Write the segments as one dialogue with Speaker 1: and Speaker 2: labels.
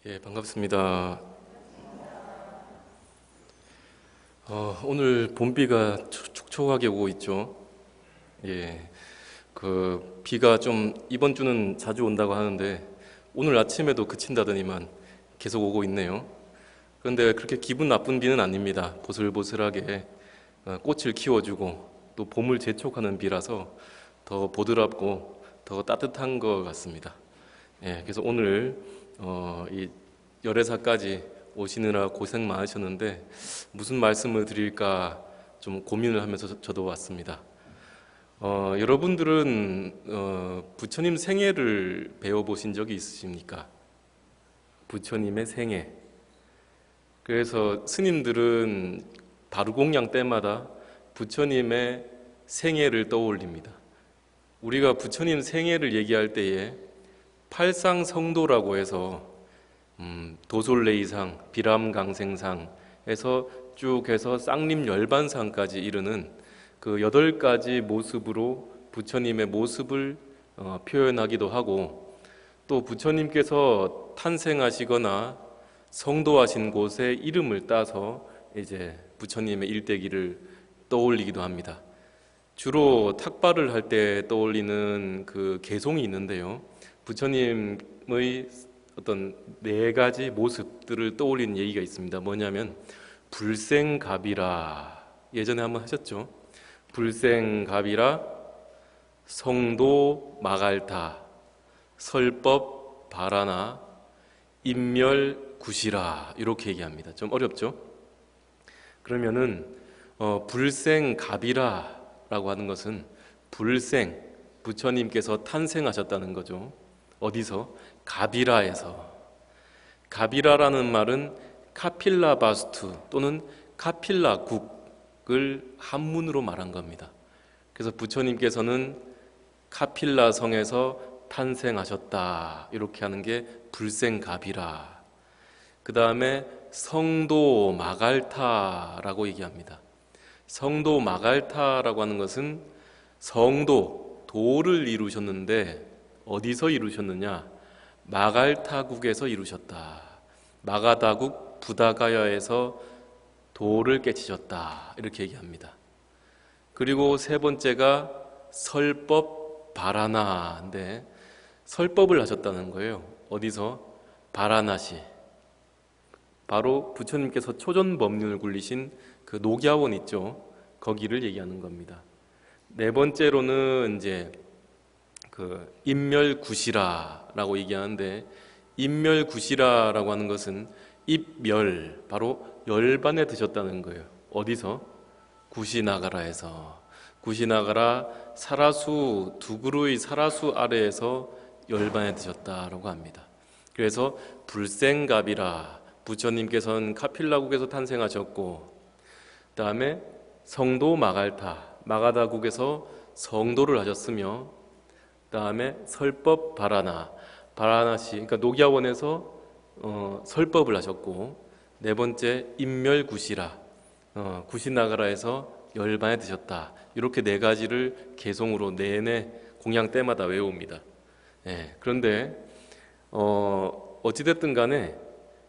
Speaker 1: 예, 반갑습니다. 오늘 봄비가 촉촉하게 오고 있죠. 예, 그 비가 좀 이번 주는 자주 온다고 하는데 오늘 아침에도 그친다더니만 계속 오고 있네요. 그런데 그렇게 기분 나쁜 비는 아닙니다. 보슬보슬하게 꽃을 키워주고 또 봄을 재촉하는 비라서 더 보드랍고 더 따뜻한 것 같습니다. 예, 그래서 오늘 이 열애사까지 오시느라 고생 많으셨는데 무슨 말씀을 드릴까 좀 고민을 하면서 저도 왔습니다. 여러분들은 부처님 생애를 배워보신 적이 있으십니까? 부처님의 생애. 그래서 스님들은 바루공양 때마다 부처님의 생애를 떠올립니다. 우리가 부처님 생애를 얘기할 때에 팔상성도라고 해서 도솔레이상, 비람강생상에서 쭉 해서 쌍림열반상까지 이르는 그 8가지 모습으로 부처님의 모습을 표현하기도 하고, 또 부처님께서 탄생하시거나 성도하신 곳의 이름을 따서 이제 부처님의 일대기를 떠올리기도 합니다. 주로 탁발을 할 때 떠올리는 그 개송이 있는데요. 부처님의 어떤 4가지 모습들을 떠올리는 얘기가 있습니다. 뭐냐면 불생갑이라, 예전에 한번 하셨죠? 불생갑이라, 성도 마갈타, 설법 바라나, 인멸구시라, 이렇게 얘기합니다. 좀 어렵죠? 그러면은 불생갑이라 라고 하는 것은 불생, 부처님께서 탄생하셨다는 거죠. 어디서? 가비라에서. 가비라라는 말은 카필라바스투 또는 카필라국을 한문으로 말한 겁니다. 그래서 부처님께서는 카필라 성에서 탄생하셨다, 이렇게 하는 게 불생가비라. 그 다음에 성도 마갈타라고 얘기합니다. 성도 마갈타라고 하는 것은 성도, 도를 이루셨는데 어디서 이루셨느냐? 마갈타국에서 이루셨다. 마가다국 부다가야에서 도를 깨치셨다, 이렇게 얘기합니다. 그리고 세 번째가 설법 바라나인데 설법을 하셨다는 거예요. 어디서? 바라나시. 바로 부처님께서 초전법륜을 굴리신 그 녹야원 있죠. 거기를 얘기하는 겁니다. 네 번째로는 이제 그 인멸구시라라고 얘기하는데, 인멸구시라라고 하는 것은 입멸, 바로 열반에 드셨다는 거예요. 어디서? 구시나가라에서. 구시나가라 사라수, 두 그루의 사라수 아래에서 열반에 드셨다라고 합니다. 그래서 불생갑이라, 부처님께서는 카필라국에서 탄생하셨고, 그 다음에 성도 마갈타, 마가다국에서 성도를 하셨으며, 그 다음에 설법 바라나, 바라나시, 그러니까 녹야원에서 설법을 하셨고, 네 번째 인멸구시라, 구시나가라에서 열반에 드셨다. 이렇게 4가지를 개송으로 내내 공양 때마다 외웁니다. 그런데 어찌됐든 간에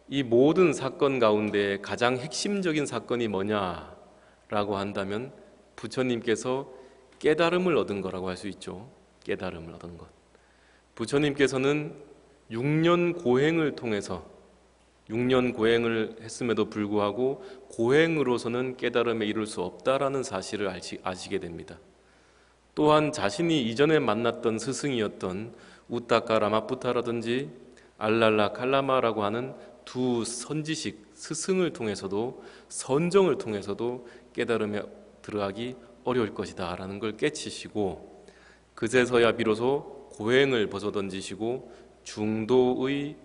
Speaker 1: 이 모든 사건 가운데 가장 핵심적인 사건이 뭐냐라고 한다면 부처님께서 깨달음을 얻은 거라고 할 수 있죠. 깨달음을 얻은 것. 부처님께서는 6년 고행을 통해서 6년 고행을 했음에도 불구하고 고행으로서는 깨달음에 이룰 수 없다라는 사실을 아시게 됩니다. 또한 자신이 이전에 만났던 스승이었던 우타카 라마푸타라든지 알랄라 칼라마라고 하는 두 선지식 스승을 통해서도, 선정을 통해서도 깨달음에 들어가기 어려울 것이다 라는 걸 깨치시고, 그제서야 비로소 고행을 벗어던지시고 중도의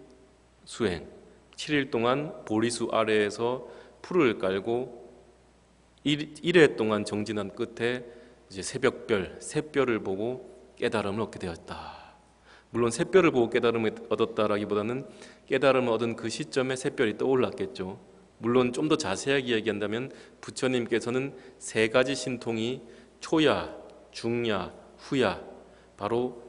Speaker 1: 수행, 7일 동안 보리수 아래에서 풀을 깔고 1회 동안 정진한 끝에 이제 새벽별, 샛별을 보고 깨달음을 얻게 되었다. 물론 샛별을 보고 깨달음을 얻었다라기보다는 깨달음을 얻은 그 시점에 샛별이 떠올랐겠죠. 물론 좀 더 자세하게 이야기한다면 부처님께서는 3가지 신통이 초야, 중야, 후야, 바로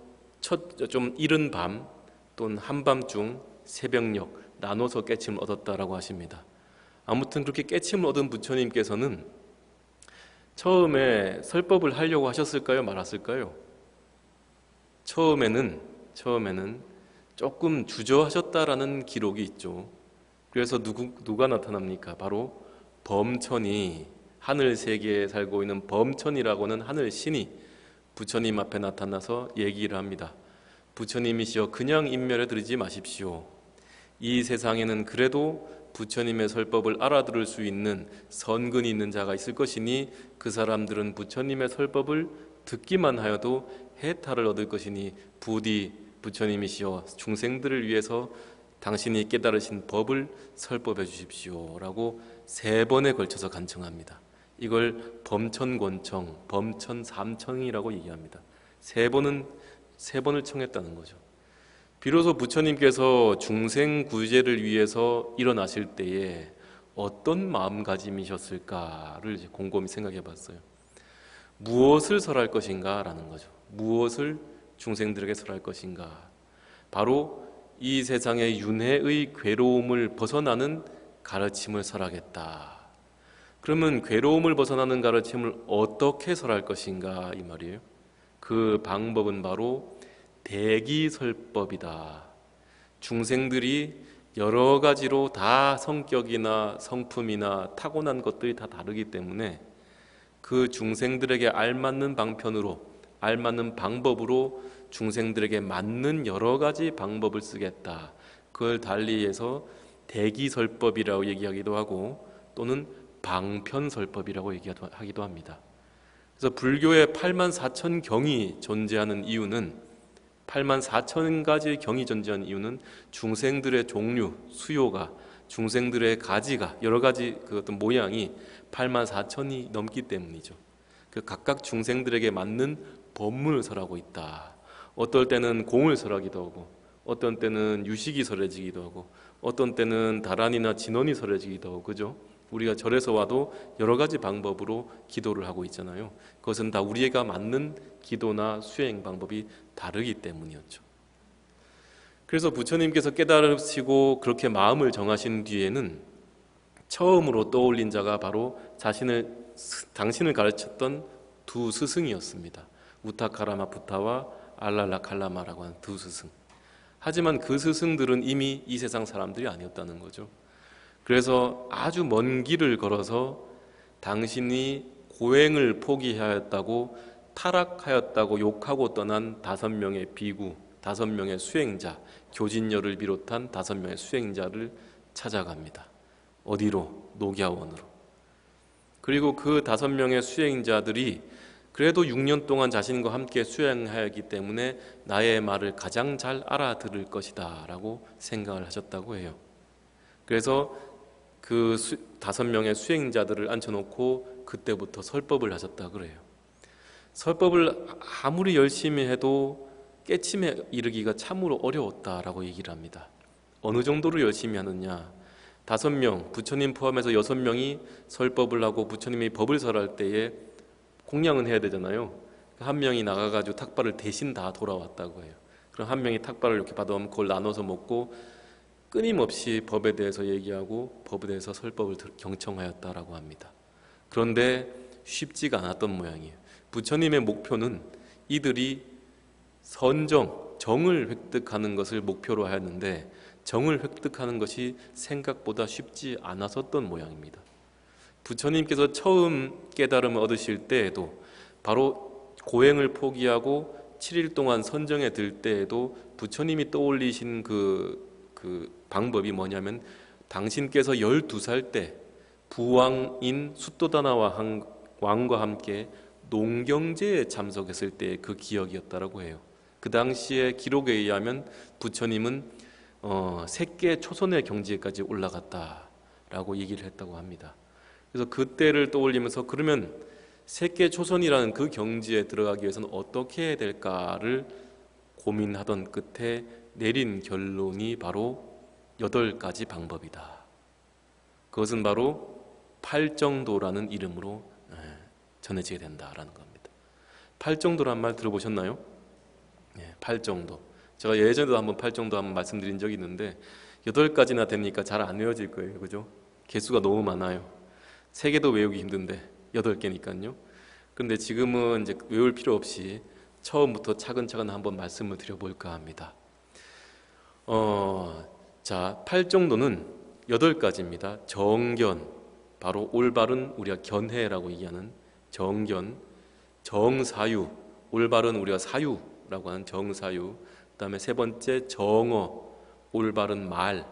Speaker 1: 좀 이른 밤 또는 한밤중, 새벽녘, 나눠서 깨침을 얻었다라고 하십니다. 아무튼 그렇게 깨침을 얻은 부처님께서는 처음에 설법을 하려고 하셨을까요? 말았을까요? 처음에는 조금 주저하셨다라는 기록이 있죠. 그래서 누가 나타납니까? 바로 범천이, 하늘 세계에 살고 있는 범천이라고는 하늘 신이 부처님 앞에 나타나서 얘기를 합니다. 부처님이시여, 그냥 인멸해 드리지 마십시오. 이 세상에는 그래도 부처님의 설법을 알아들을 수 있는 선근이 있는 자가 있을 것이니 그 사람들은 부처님의 설법을 듣기만 하여도 해탈을 얻을 것이니 부디 부처님이시여, 중생들을 위해서 당신이 깨달으신 법을 설법해 주십시오 라고 3번에 걸쳐서 간청합니다. 이걸 범천권청, 범천삼청이라고 얘기합니다. 3번을 청했다는 거죠. 비로소 부처님께서 중생 구제를 위해서 일어나실 때에 어떤 마음가짐이셨을까를 이제 곰곰이 생각해 봤어요. 무엇을 설할 것인가 라는 거죠. 무엇을 중생들에게 설할 것인가. 바로 이 세상의 윤회의 괴로움을 벗어나는 가르침을 설하겠다. 그러면 괴로움을 벗어나는 가르침을 어떻게 설할 것인가 이 말이에요. 그 방법은 바로 대기설법이다. 중생들이 여러 가지로 다 성격이나 성품이나 타고난 것들이 다 다르기 때문에 그 중생들에게 알맞는 방편으로, 알맞는 방법으로 중생들에게 맞는 여러 가지 방법을 쓰겠다. 그걸 달리해서 대기설법이라고 얘기하기도 하고 또는 방편설법이라고 얘기하기도 합니다. 그래서 불교에 84,000경이 존재하는 이유는 84,000가지 경이 존재하는 이유는 중생들의 종류, 수요가, 중생들의 가지가, 여러 가지 그 어떤 모양이 84,000이 넘기 때문이죠. 그 각각 중생들에게 맞는 법문을 설하고 있다. 어떨 때는 공을 설하기도 하고, 어떤 때는 유식이 설해지기도 하고, 어떤 때는 다란이나 진원이 설해지기도 하고, 그죠? 우리가 절에서 와도 여러 가지 방법으로 기도를 하고 있잖아요. 그것은 다 우리가 맞는 기도나 수행 방법이 다르기 때문이었죠. 그래서 부처님께서 깨달으시고 그렇게 마음을 정하신 뒤에는 처음으로 떠올린 자가 바로 당신을 가르쳤던 두 스승이었습니다. 우타카라마 부타와 알랄라칼라마라고 하는 두 스승. 하지만 그 스승들은 이미 이 세상 사람들이 아니었다는 거죠. 그래서 아주 먼 길을 걸어서 당신이 고행을 포기하였다고, 타락하였다고 욕하고 떠난 5명의 비구, 5명의 수행자, 교진녀를 비롯한 5명의 수행자를 찾아갑니다. 어디로? 녹야원으로. 그리고 그 5명의 수행자들이 그래도 6년 동안 자신과 함께 수행하였기 때문에 나의 말을 가장 잘 알아들을 것이다 라고 생각을 하셨다고 해요. 그래서 그 5명의 수행자들을 앉혀놓고 그때부터 설법을 하셨다 그래요. 설법을 아무리 열심히 해도 깨침에 이르기가 참으로 어려웠다라고 얘기를 합니다. 어느 정도로 열심히 하느냐? 5명, 부처님 포함해서 6명이 설법을 하고 부처님이 법을 설할 때에 공양은 해야 되잖아요. 한 명이 나가가지고 탁발을 대신 다 돌아왔다고 해요. 그럼 한 명이 탁발을 이렇게 받아오면 그걸 나눠서 먹고 끊임없이 법에 대해서 얘기하고 법에 대해서 설법을 경청하였다라고 합니다. 그런데 쉽지가 않았던 모양이에요. 부처님의 목표는 이들이 정을 획득하는 것을 목표로 하였는데 정을 획득하는 것이 생각보다 쉽지 않았었던 모양입니다. 부처님께서 처음 깨달음을 얻으실 때에도 바로 고행을 포기하고 7일 동안 선정에 들 때에도 부처님이 떠올리신 그 방법이 뭐냐면 당신께서 12살 때 부왕인 수도다나 왕과 함께 농경제에 참석했을 때의 그 기억이었다라고 해요. 그 당시의 기록에 의하면 부처님은 색계 초선의 경지에까지 올라갔다라고 얘기를 했다고 합니다. 그래서 그때를 떠올리면서 그러면 색계 초선이라는 그 경지에 들어가기 위해서는 어떻게 해야 될까를 고민하던 끝에 내린 결론이 바로 8가지 방법이다. 그것은 바로 팔정도라는 이름으로 전해지게 된다라는 겁니다. 팔정도란 말 들어보셨나요? 팔정도. 제가 예전에도 한번 팔정도 한번 말씀드린 적이 있는데 8가지나 되니까 잘 안 외워질 거예요. 그죠? 개수가 너무 많아요. 3개도 외우기 힘든데 8개니까요. 그런데 지금은 이제 외울 필요 없이 처음부터 차근차근 한번 말씀을 드려볼까 합니다. 자, 팔정도는 8가지입니다. 정견, 바로 올바른 우리가 견해라고 얘기하는 정견, 정사유, 올바른 우리가 사유라고 하는 정사유, 그 다음에 3번째 정어, 올바른 말,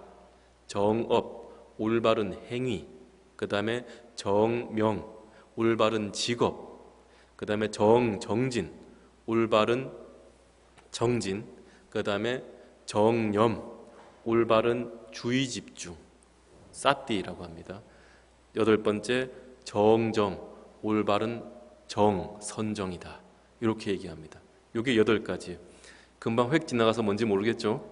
Speaker 1: 정업, 올바른 행위, 그 다음에 정명, 올바른 직업, 그 다음에 정진, 올바른 정진, 그 다음에 정념, 올바른 주의 집중, 사띠라고 합니다. 8번째 정정, 올바른 정, 선정이다. 이렇게 얘기합니다. 이게 8가지. 금방 획 지나가서 뭔지 모르겠죠?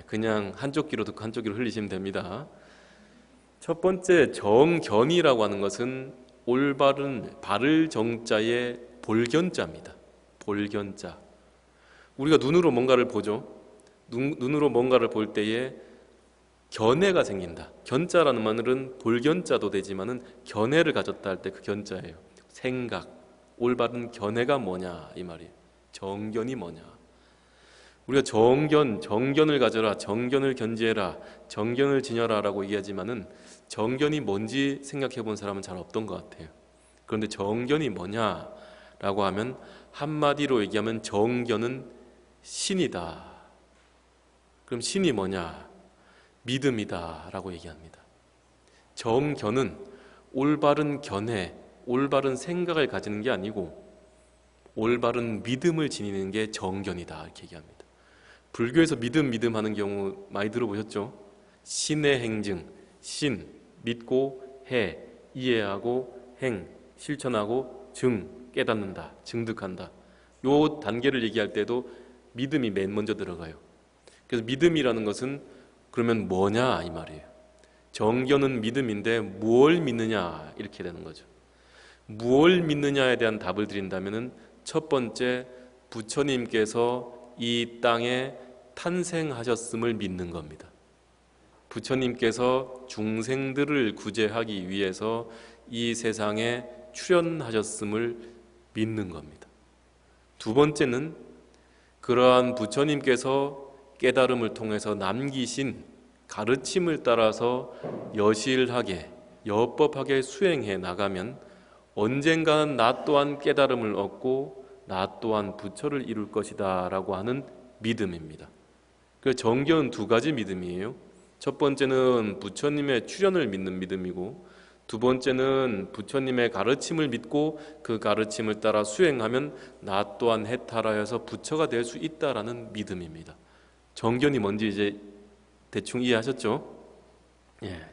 Speaker 1: 그냥 한쪽 귀로 듣고 한쪽 귀로 흘리시면 됩니다. 첫 번째 정견이라고 하는 것은 올바른 바를 정자의 볼견자입니다. 볼견자. 우리가 눈으로 뭔가를 보죠. 눈으로 뭔가를 볼 때에 견해가 생긴다. 견자라는 말은 볼견자도 되지만은 견해를 가졌다 할 때 그 견자예요. 생각, 올바른 견해가 뭐냐 이 말이에요. 정견이 뭐냐. 우리가 정견을 가져라, 정견을 견지해라, 정견을 지녀라라고 얘기하지만은 정견이 뭔지 생각해 본 사람은 잘 없던 것 같아요. 그런데 정견이 뭐냐라고 하면 한마디로 얘기하면 정견은 신이다. 그럼 신이 뭐냐? 믿음이다 라고 얘기합니다. 정견은 올바른 견해, 올바른 생각을 가지는 게 아니고 올바른 믿음을 지니는 게 정견이다 이렇게 얘기합니다. 불교에서 믿음 하는 경우 많이 들어보셨죠? 신의 행증, 신, 믿고 해, 이해하고 행, 실천하고 증, 깨닫는다, 증득한다. 요 단계를 얘기할 때도 믿음이 맨 먼저 들어가요. 그래서 믿음이라는 것은 그러면 뭐냐 이 말이에요. 정견은 믿음인데 무엇을 믿느냐 이렇게 되는 거죠. 무엇을 믿느냐에 대한 답을 드린다면은 첫 번째, 부처님께서 이 땅에 탄생하셨음을 믿는 겁니다. 부처님께서 중생들을 구제하기 위해서 이 세상에 출현하셨음을 믿는 겁니다. 두 번째는 그러한 부처님께서 깨달음을 통해서 남기신 가르침을 따라서 여실하게 여법하게 수행해 나가면 언젠가는 나 또한 깨달음을 얻고 나 또한 부처를 이룰 것이다 라고 하는 믿음입니다. 그 정견은 2가지 믿음이에요. 첫 번째는 부처님의 출현을 믿는 믿음이고 두 번째는 부처님의 가르침을 믿고 그 가르침을 따라 수행하면 나 또한 해탈하여서 부처가 될 수 있다라는 믿음입니다. 정견이 뭔지 이제 대충 이해하셨죠?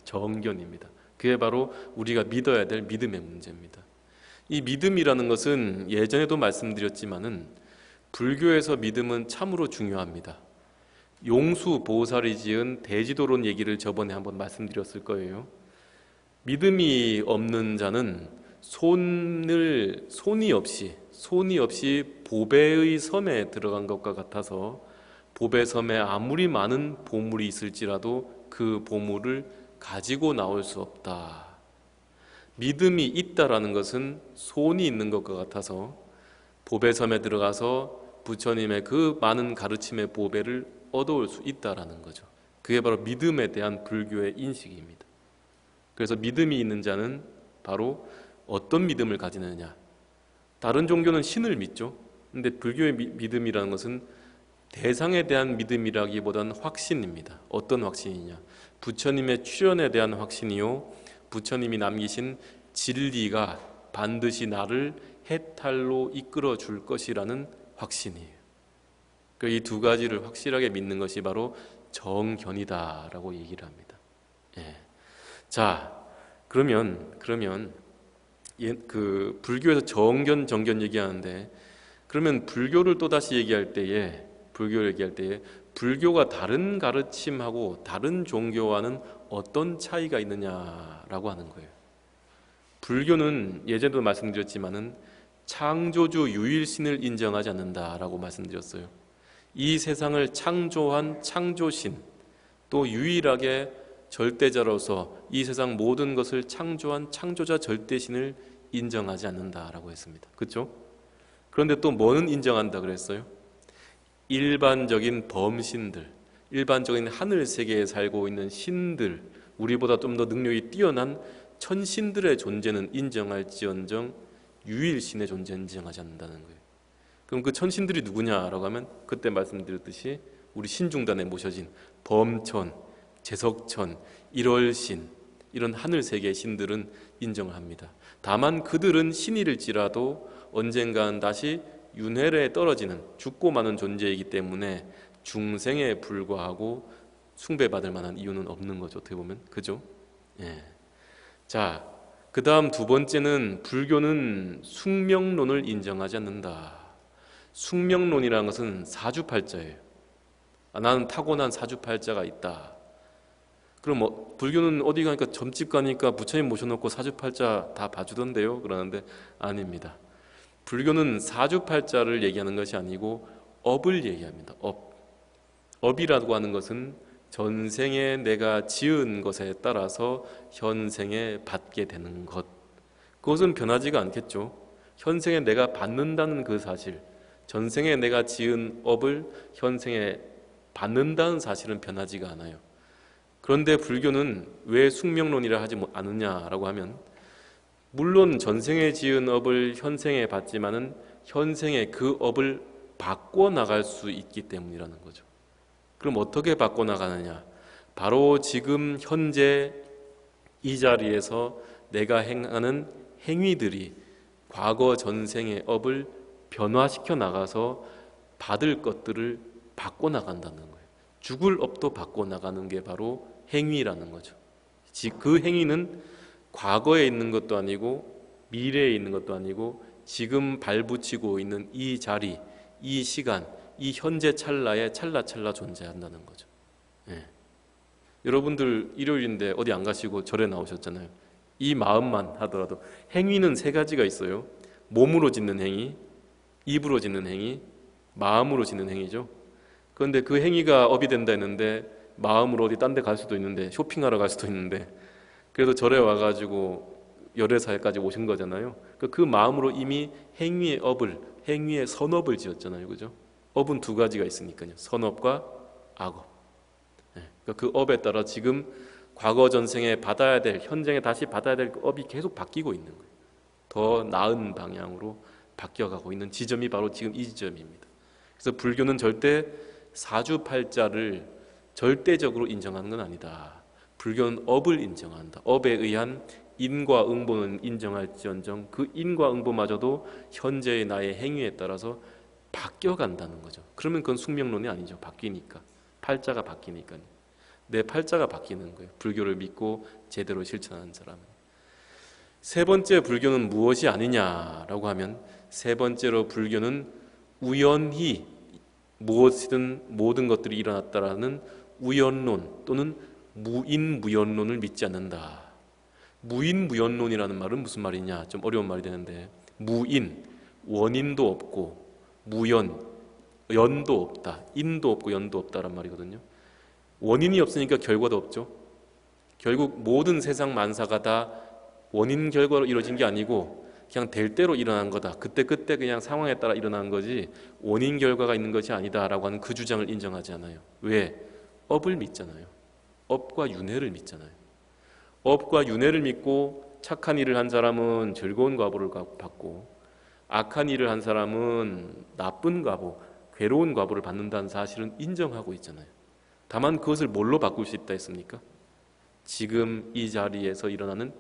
Speaker 1: 정견입니다. 그게 바로 우리가 믿어야 될 믿음의 문제입니다. 이 믿음이라는 것은 예전에도 말씀드렸지만은 불교에서 믿음은 참으로 중요합니다. 용수 보살이 지은 대지도론 얘기를 저번에 한번 말씀드렸을 거예요. 믿음이 없는 자는 손이 없이 보배의 섬에 들어간 것과 같아서 보배 섬에 아무리 많은 보물이 있을지라도 그 보물을 가지고 나올 수 없다. 믿음이 있다라는 것은 손이 있는 것과 같아서 보배 섬에 들어가서 부처님의 그 많은 가르침의 보배를 얻어올 수 있다라는 거죠. 그게 바로 믿음에 대한 불교의 인식입니다. 그래서 믿음이 있는 자는 바로 어떤 믿음을 가지느냐. 다른 종교는 신을 믿죠. 근데 불교의 믿음이라는 것은 대상에 대한 믿음이라기보다는 확신입니다. 어떤 확신이냐. 부처님의 출현에 대한 확신이요. 부처님이 남기신 진리가 반드시 나를 해탈로 이끌어 줄 것이라는 확신이에요. 이 2가지를 확실하게 믿는 것이 바로 정견이다라고 얘기를 합니다. 자, 그러면 그 불교에서 정견, 정견 얘기하는데 그러면 불교를 또 다시 얘기할 때에 불교가 다른 가르침하고 다른 종교와는 어떤 차이가 있느냐라고 하는 거예요. 불교는 예전에도 말씀드렸지만은 창조주 유일신을 인정하지 않는다라고 말씀드렸어요. 이 세상을 창조한 창조신, 또 유일하게 절대자로서 이 세상 모든 것을 창조한 창조자 절대신을 인정하지 않는다라고 했습니다. 그렇죠? 그런데 또 뭐는 인정한다 그랬어요? 일반적인 범신들, 일반적인 하늘 세계에 살고 있는 신들, 우리보다 좀 더 능력이 뛰어난 천신들의 존재는 인정할지언정 유일신의 존재는 인정하지 않는다는 거예요. 그럼 그 천신들이 누구냐라고 하면 그때 말씀드렸듯이 우리 신중단에 모셔진 범천, 제석천, 일월신, 이런 하늘 세계의 신들은 인정을 합니다. 다만 그들은 신일지라도 언젠간 다시 윤회에 떨어지는 죽고 마는 존재이기 때문에 중생에 불과하고 숭배받을 만한 이유는 없는 거죠. 어떻게 보면 그죠? 예. 자, 그 다음 두 번째는 불교는 숙명론을 인정하지 않는다. 숙명론이라는 것은 사주팔자예요. 나는 타고난 사주팔자가 있다. 그럼 불교는 어디 가니까 점집 가니까 부처님 모셔놓고 사주팔자 다 봐주던데요? 그러는데 아닙니다. 불교는 사주팔자를 얘기하는 것이 아니고 업을 얘기합니다. 업이라고 하는 것은 전생에 내가 지은 것에 따라서 현생에 받게 되는 것. 그것은 변하지가 않겠죠. 현생에 내가 받는다는 그 사실, 전생에 내가 지은 업을 현생에 받는다는 사실은 변하지가 않아요. 그런데 불교는 왜 숙명론이라 하지 않느냐라고 하면, 물론 전생에 지은 업을 현생에 받지만은 현생에 그 업을 바꿔 나갈 수 있기 때문이라는 거죠. 그럼 어떻게 바꿔 나가느냐? 바로 지금 현재 이 자리에서 내가 행하는 행위들이 과거 전생의 업을 변화시켜 나가서 받을 것들을 바꿔 나간다는 거예요. 죽을 업도 바꿔 나가는 게 바로 행위라는 거죠. 그 행위는 과거에 있는 것도 아니고 미래에 있는 것도 아니고 지금 발붙이고 있는 이 자리, 이 시간, 이 현재 찰나에 찰나찰나 존재한다는 거죠. 예. 여러분들 일요일인데 어디 안 가시고 절에 나오셨잖아요. 이 마음만 하더라도 행위는 세 가지가 있어요. 몸으로 짓는 행위, 입으로 짓는 행위, 마음으로 짓는 행위죠. 그런데 그 행위가 업이 된다 했는데 마음으로 어디 딴 데 갈 수도 있는데 쇼핑하러 갈 수도 있는데 그래도 절에 와가지고 열애사에까지 오신 거잖아요. 그 마음으로 이미 행위의 업을, 행위의 선업을 지었잖아요. 그죠? 업은 두 가지가 있으니까요. 선업과 악업. 그 업에 따라 지금 과거 전생에 받아야 될, 현생에 다시 받아야 될 업이 계속 바뀌고 있는 거예요. 더 나은 방향으로 바뀌어가고 있는 지점이 바로 지금 이 지점입니다. 그래서 불교는 절대 사주팔자를 절대적으로 인정하는 건 아니다. 불교는 업을 인정한다. 업에 의한 인과 응보는 인정할지언정 그 인과 응보마저도 현재의 나의 행위에 따라서 바뀌어간다는 거죠. 그러면 그건 숙명론이 아니죠. 바뀌니까. 팔자가 바뀌니까요. 내 팔자가 바뀌는 거예요. 불교를 믿고 제대로 실천하는 사람은. 세 번째 불교는 무엇이 아니냐라고 하면 세 번째로 불교는 우연히 무엇이든 모든 것들이 일어났다라는 우연론 또는 무인무연론을 믿지 않는다. 무인무연론이라는 말은 무슨 말이냐? 좀 어려운 말이 되는데 무인, 원인도 없고 무연, 연도 없다. 인도 없고 연도 없다란 말이거든요. 원인이 없으니까 결과도 없죠. 결국 모든 세상 만사가 다 원인 결과로 이루어진 게 아니고 그냥 될 대로 일어난 거다. 그때 그냥 상황에 따라 일어난 거지 원인 결과가 있는 것이 아니다라고 하는 그 주장을 인정하지 않아요. 왜? 업을 믿잖아요. 업과 윤회를 믿잖아요. 업과 윤회를 믿고 착한 일을 한 사람은 즐거운 과보를 받고 악한 일을 한 사람은 나쁜 과보, 괴로운 과보를 받는다는 사실은 인정하고 있잖아요. 다만 그것을 뭘로 바꿀 수 있다 했습니까? 지금 이 자리에서 일어나는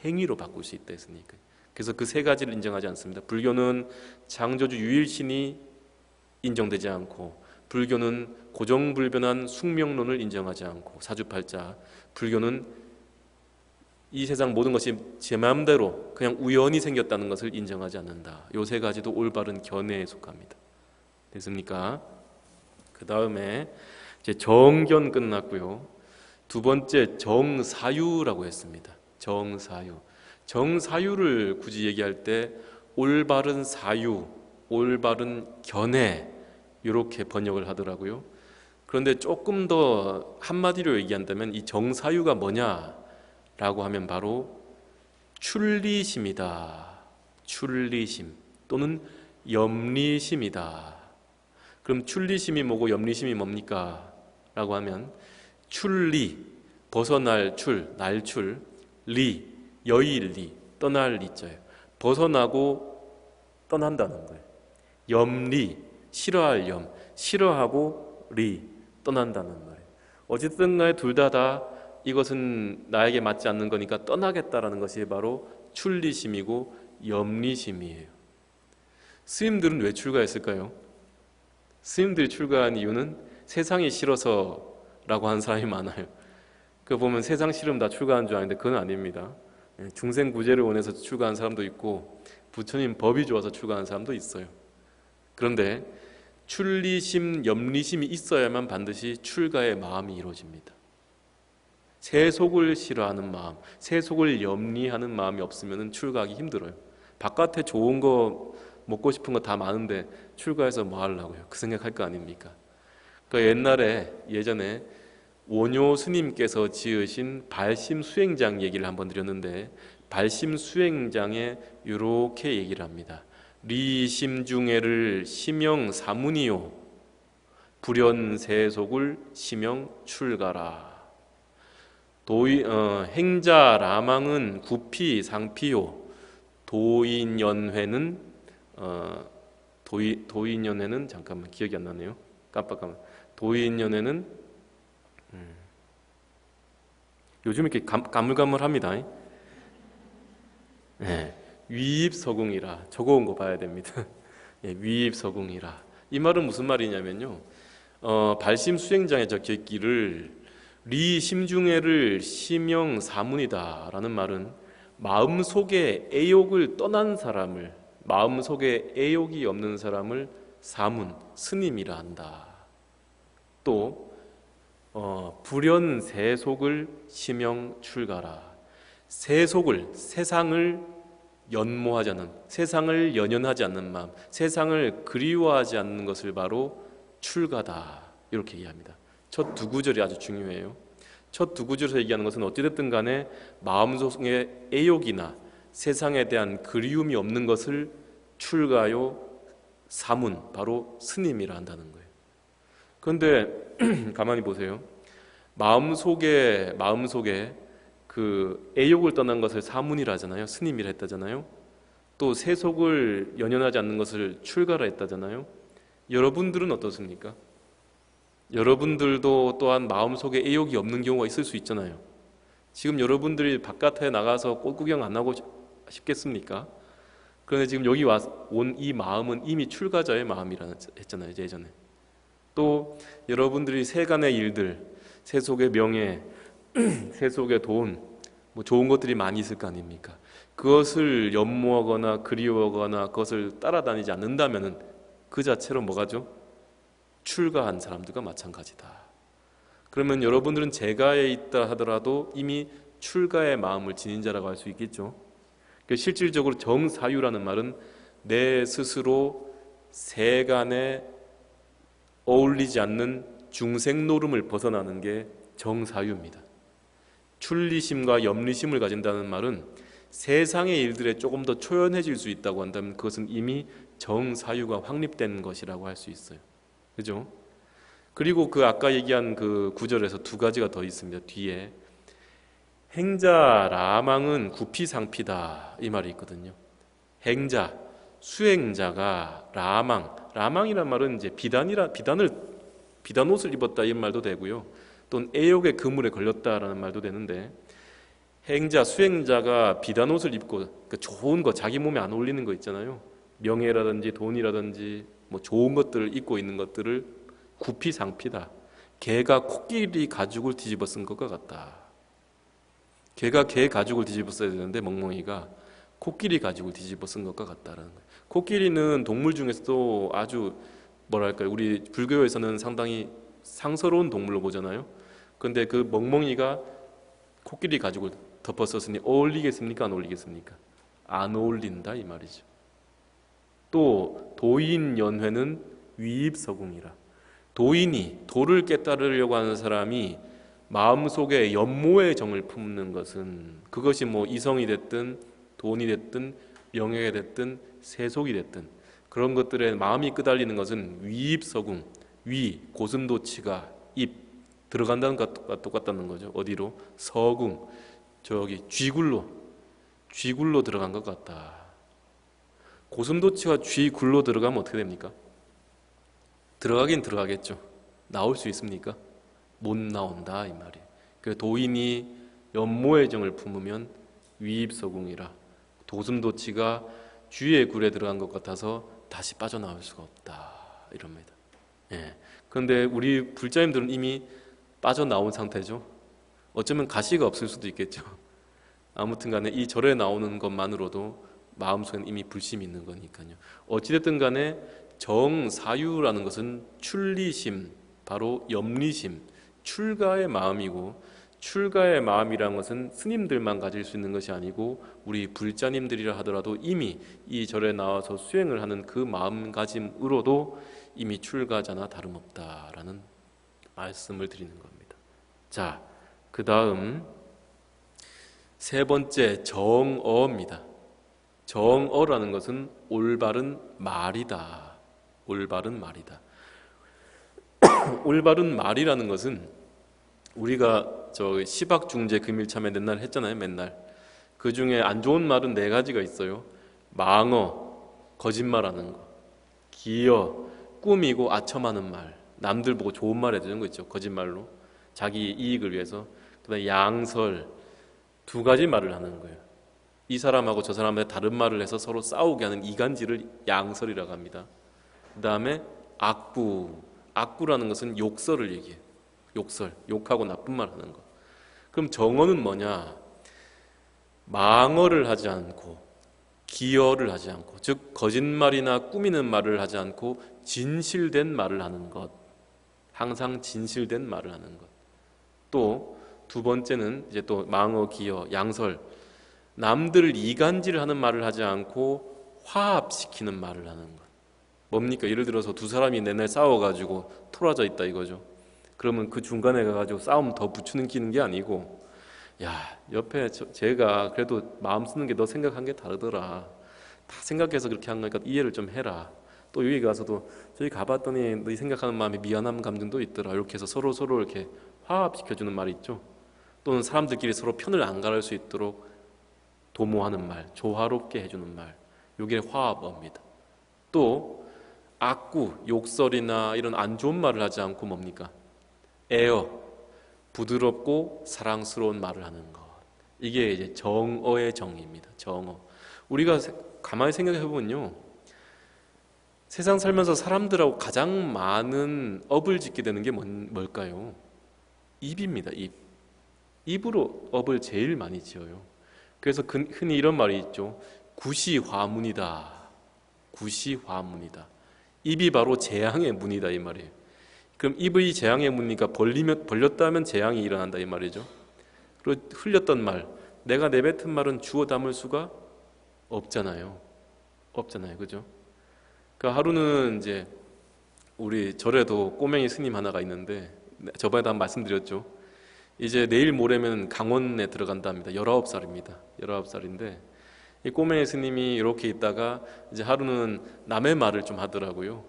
Speaker 1: 행위로 바꿀 수 있다 했으니까. 그래서 그 세 가지를 인정하지 않습니다. 불교는 창조주 유일신이 인정되지 않고, 불교는 고정불변한 숙명론을 인정하지 않고, 사주팔자, 불교는 이 세상 모든 것이 제 마음대로 그냥 우연히 생겼다는 것을 인정하지 않는다. 이 세 가지도 올바른 견해에 속합니다. 됐습니까? 그 다음에 이제 정견 끝났고요. 두 번째 정사유라고 했습니다. 정사유. 정사유를 굳이 얘기할 때 올바른 사유, 올바른 견해, 이렇게 번역을 하더라고요. 그런데 조금 더 한마디로 얘기한다면 이 정사유가 뭐냐라고 하면 바로 출리심이다. 출리심 또는 염리심이다. 그럼 출리심이 뭐고 염리심이 뭡니까? 라고 하면 출리, 벗어날 출, 날출, 리, 여일리, 떠날 리자예요. 벗어나고 떠난다는 거예요. 염리, 싫어할 염, 싫어하고 리, 떠난다는 말이에요. 어쨌든 간에 둘 다 이것은 나에게 맞지 않는 거니까 떠나겠다라는 것이 바로 출리심이고 염리심이에요. 스님들은 왜 출가했을까요? 스님들이 출가한 이유는 세상이 싫어서라고 하는 사람이 많아요. 그 보면 세상 싫으면 다 출가한 줄 아는데 그건 아닙니다. 중생구제를 원해서 출가한 사람도 있고 부처님 법이 좋아서 출가한 사람도 있어요. 그런데 출리심, 염리심이 있어야만 반드시 출가의 마음이 이루어집니다. 세속을 싫어하는 마음, 세속을 염리하는 마음이 없으면 출가하기 힘들어요. 바깥에 좋은 거 먹고 싶은 거 다 많은데 출가해서 뭐 하려고요? 그 생각할 거 아닙니까? 그 예전에 원효 스님께서 지으신 발심수행장 얘기를 한번 드렸는데 발심수행장에 이렇게 얘기를 합니다. 리심중애를 심영 사문이요 불연세속을 심영 출가라. 행자 라망은 구피 상피요 도인연회는 도인연회는 잠깐만 기억이 안 나네요. 깜빡하면 도인연회는 요즘 이렇게 가물가물합니다. 네, 위입서궁이라 적어온 거 봐야 됩니다. 예, 위입서궁이라 이 말은 무슨 말이냐면요. 발심수행장에 적혀있기를 리심중애를 심영 사문이다라는 말은 마음속에 애욕을 떠난 사람을 마음속에 애욕이 없는 사람을 사문, 스님이라 한다. 또 불연 세속을 심영 출가라. 세속을 세상을 연모하지 않는 세상을 연연하지 않는 마음 세상을 그리워하지 않는 것을 바로 출가다 이렇게 얘기합니다. 첫 두 구절이 아주 중요해요. 첫 두 구절에서 얘기하는 것은 어찌됐든 간에 마음속에 애욕이나 세상에 대한 그리움이 없는 것을 출가요 사문 바로 스님이라 한다는 거예요. 그런데 가만히 보세요. 마음속에 그 애욕을 떠난 것을 사문이라 하잖아요. 스님이라 했다잖아요. 또 세속을 연연하지 않는 것을 출가라 했다잖아요. 여러분들은 어떻습니까? 여러분들도 또한 마음속에 애욕이 없는 경우가 있을 수 있잖아요. 지금 여러분들이 바깥에 나가서 꽃 구경 안 하고 싶겠습니까? 그런데 지금 여기 온 이 마음은 이미 출가자의 마음이라 했잖아요. 예전에. 또 여러분들이 세간의 일들, 세속의 명예, 세속의 돈, 뭐 좋은 것들이 많이 있을 거 아닙니까? 그것을 연모하거나 그리워하거나 그것을 따라다니지 않는다면은 그 자체로 뭐가죠? 출가한 사람들과 마찬가지다. 그러면 여러분들은 재가에 있다 하더라도 이미 출가의 마음을 지닌 자라고 할 수 있겠죠. 실질적으로 정사유라는 말은 내 스스로 세간에 어울리지 않는 중생 노름을 벗어나는 게 정사유입니다. 출리심과 염리심을 가진다는 말은 세상의 일들에 조금 더 초연해질 수 있다고 한다면 그것은 이미 정사유가 확립된 것이라고 할 수 있어요. 그죠? 그리고 그 아까 얘기한 그 구절에서 두 가지가 더 있습니다. 뒤에 행자 라망은 구피상피다 이 말이 있거든요. 행자 수행자가 라망이란 말은 이제 비단 옷을 입었다 이 말도 되고요. 또는 애욕의 그물에 걸렸다라는 말도 되는데 행자 수행자가 비단 옷을 입고 그러니까 좋은 거 자기 몸에 안 어울리는 거 있잖아요. 명예라든지 돈이라든지 뭐 좋은 것들을 입고 있는 것들을 구피상피다. 개가 코끼리 가죽을 뒤집어 쓴 것과 같다. 개가 개 가죽을 뒤집어 써야 되는데 멍멍이가 코끼리 가죽을 뒤집어 쓴 것과 같다라는 거예요. 코끼리는 동물 중에서도 아주 뭐랄까요? 우리 불교에서는 상당히 상스러운 동물로 보잖아요. 그런데 그 멍멍이가 코끼리 가죽을 덮어 썼으니 어울리겠습니까? 안 어울리겠습니까? 안 어울린다 이 말이죠. 또 도인연회는 위입서궁이라. 도인이, 도를 깨달으려고 하는 사람이 마음속에 연모의 정을 품는 것은, 그것이 뭐 이성이 됐든 돈이 됐든 명예가 됐든 세속이 됐든 그런 것들에 마음이 끄달리는 것은 위입서궁, 위 고슴도치가 입 들어간다는 것과 똑같다는 거죠. 어디로? 서궁, 저기 쥐굴로 들어간 것 같다. 고슴도치가 쥐굴로 들어가면 어떻게 됩니까? 들어가긴 들어가겠죠. 나올 수 있습니까? 못 나온다 이 말이에요. 그 도인이 연모의 정을 품으면 위입서궁이라. 고슴도치가 쥐의 굴에 들어간 것 같아서 다시 빠져나올 수가 없다 이럽니다. 예. 그런데 우리 불자님들은 이미 빠져나온 상태죠. 어쩌면 가시가 없을 수도 있겠죠. 아무튼 간에 이 절에 나오는 것만으로도 마음속에는 이미 불심이 있는 거니까요. 어찌됐든 간에 정사유라는 것은 출리심, 바로 염리심, 출가의 마음이고, 출가의 마음이라는 것은 스님들만 가질 수 있는 것이 아니고 우리 불자님들이라 하더라도 이미 이 절에 나와서 수행을 하는 그 마음가짐으로도 이미 출가자나 다름없다라는 말씀을 드리는 겁니다. 자, 그 다음 세 번째 정어입니다. 정어라는 것은 올바른 말이다. 올바른 말이다. 올바른 말이라는 것은 우리가 저 시박중제 금일참에 맨날 했잖아요. 맨날 그 중에 안 좋은 말은 네 가지가 있어요. 망어, 거짓말하는 거, 기어, 꾸미고 아첨하는 말, 남들 보고 좋은 말 해주는 거 있죠. 거짓말로 자기 이익을 위해서. 그다음에 양설, 두 가지 말을 하는 거예요. 이 사람하고 저 사람한테 다른 말을 해서 서로 싸우게 하는 이간질을 양설이라고 합니다. 그 다음에 악구, 악구라는 것은 욕설을 얘기해요. 욕설, 욕하고 나쁜 말 하는 거. 그럼 정어는 뭐냐? 망어를 하지 않고 기여를 하지 않고, 즉 거짓말이나 꾸미는 말을 하지 않고 진실된 말을 하는 것. 항상 진실된 말을 하는 것. 또 두 번째는 이제 또 망어, 기여, 양설, 남들을 이간질하는 말을 하지 않고 화합시키는 말을 하는 것. 뭡니까? 예를 들어서 두 사람이 내내 싸워가지고 토라져 있다 이거죠. 그러면 그 중간에 가가지고 싸움 더 붙이는 게 아니고, 야, 옆에 제가 그래도 마음 쓰는 게 너 생각한 게 다르더라. 다 생각해서 그렇게 한 거니까 이해를 좀 해라. 또 여기 가서도 저기 가봤더니 너 생각하는 마음에 미안한 감정도 있더라. 이렇게 해서 서로 이렇게 화합시켜주는 말이 있죠. 또는 사람들끼리 서로 편을 안 가를 수 있도록 도모하는 말, 조화롭게 해주는 말. 이게 화합어입니다. 또 악구, 욕설이나 이런 안 좋은 말을 하지 않고 뭡니까? 애어, 부드럽고 사랑스러운 말을 하는 것. 이게 이제 정어의 정의입니다. 정어. 우리가 가만히 생각해 보면요, 세상 살면서 사람들하고 가장 많은 업을 짓게 되는 게 뭘까요? 입입니다. 입. 입으로 업을 제일 많이 지어요. 그래서 흔히 이런 말이 있죠. 구시화문이다. 구시화문이다. 입이 바로 재앙의 문이다 이 말이에요. 그럼 입의 재앙의 문이니까 벌렸다면 재앙이 일어난다 이 말이죠. 그리고 흘렸던 말, 내가 내뱉은 말은 주워 담을 수가 없잖아요. 없잖아요, 그죠? 그 하루는 이제 우리 절에도 꼬맹이 스님 하나가 있는데, 저번에도 한번 말씀드렸죠. 이제 내일 모레면 강원에 들어간답니다. 19살입니다. 19살인데 이 꼬맹이 스님이 이렇게 있다가 이제 하루는 남의 말을 좀 하더라고요.